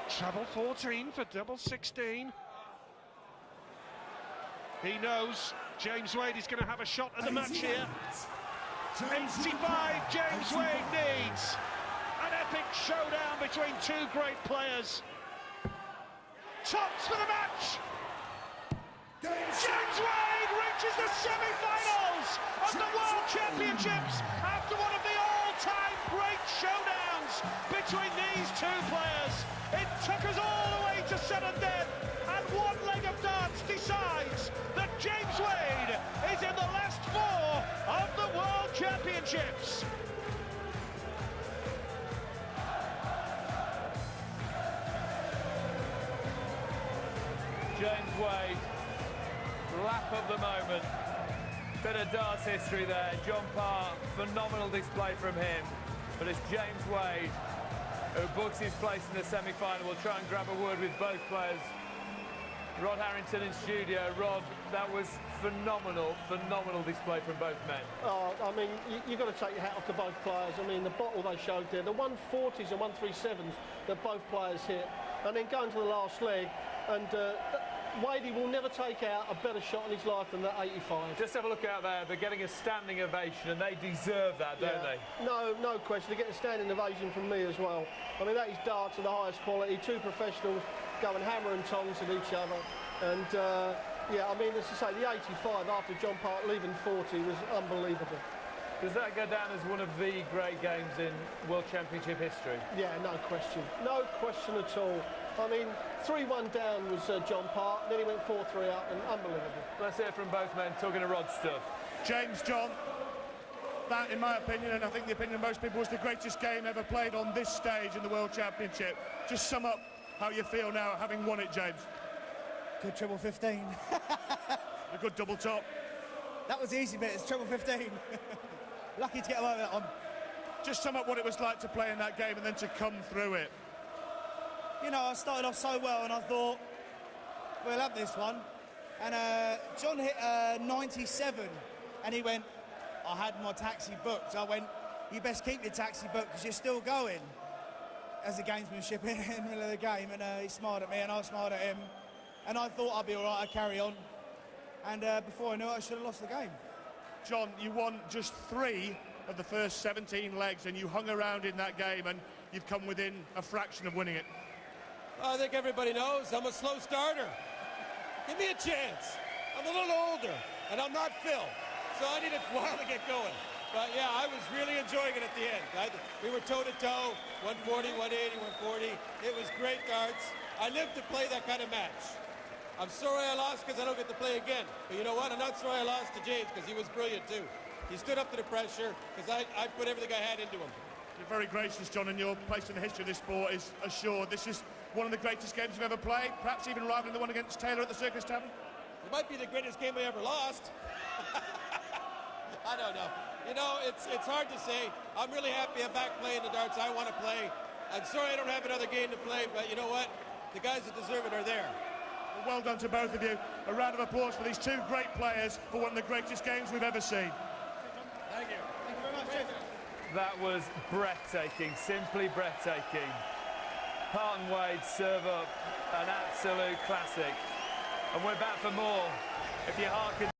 Treble 14 for double 16. He knows James Wade is going to have a shot at the match here. 85 James Wade needs. An epic showdown between 2 great players. Tops for the match. James Wade reaches the semi-finals of the World Championships after one of the all-time great showdowns between these 2 players. It took us all the way to sudden death, and 1 leg of darts decides that James Wade is in the last 4 of the World Championships. James Wade, lap of the moment. Bit of darts history there. John Parr, phenomenal display from him. But it's James Wade who books his place in the semi-final. We'll try and grab a word with both players. Rod Harrington in studio. Rod, that was phenomenal display from both men. Oh, I mean, you've got to take your hat off to both players. I mean, the bottle they showed there, the 140s and 137s that both players hit, and then going to the last leg, and Wadey will never take out a better shot in his life than that 85. Just have a look out there. They're getting a standing ovation, and they deserve that, don't they? No question. They get a standing ovation from me as well. I mean, that is darts of the highest quality. Two professionals going hammer and tongs at each other. And, yeah, I mean, as I say, the 85 after John Park leaving 40 was unbelievable. Does that go down as one of the great games in World Championship history? Yeah, no question. No question at all. I mean, 3-1 down was John Park, then he went 4-3 up, and unbelievable. Let's hear from both men talking to Rod stuff. James, John, that, in my opinion, and I think the opinion of most people, was the greatest game ever played on this stage in the World Championship. Just sum up how you feel now, having won it, James. Good treble 15. A good double top. That was the easy bit, it's treble 15. Lucky to get away with that one. Just sum up what it was like to play in that game and then to come through it. You know, I started off so well and I thought, we'll have this one. And John hit 97 and he went, I had my taxi booked. I went, you best keep your taxi booked because you're still going. As a gamesmanship in the middle of the game, and he smiled at me and I smiled at him. And I thought I'd be all right, I'd carry on. And before I knew it, I should have lost the game. John, you won just 3 of the first 17 legs and you hung around in that game and you've come within a fraction of winning it. I think everybody knows I'm a slow starter. Give me a chance. I'm a little older, and I'm not Phil, so I need a while to get going. But yeah, I was really enjoying it at the end. We were toe-to-toe, 140, 180, 140. It was great darts. I lived to play that kind of match. I'm sorry I lost because I don't get to play again. But you know what? I'm not sorry I lost to James because he was brilliant too. He stood up to the pressure because I put everything I had into him. You're very gracious, John, and your place in the history of this sport is assured. This is one of the greatest games you've ever played, perhaps even rivaling the one against Taylor at the Circus Tavern. It might be the greatest game I ever lost. I don't know. You know, it's hard to say. I'm really happy I'm back playing the darts I want to play. I'm sorry I don't have another game to play, but you know what? The guys that deserve it are there. Well done to both of you. A round of applause for these two great players for one of the greatest games we've ever seen. Thank you. Thank you very much. That was breathtaking, simply breathtaking. Parr and Wade serve up an absolute classic. And we're back for more. If you hearken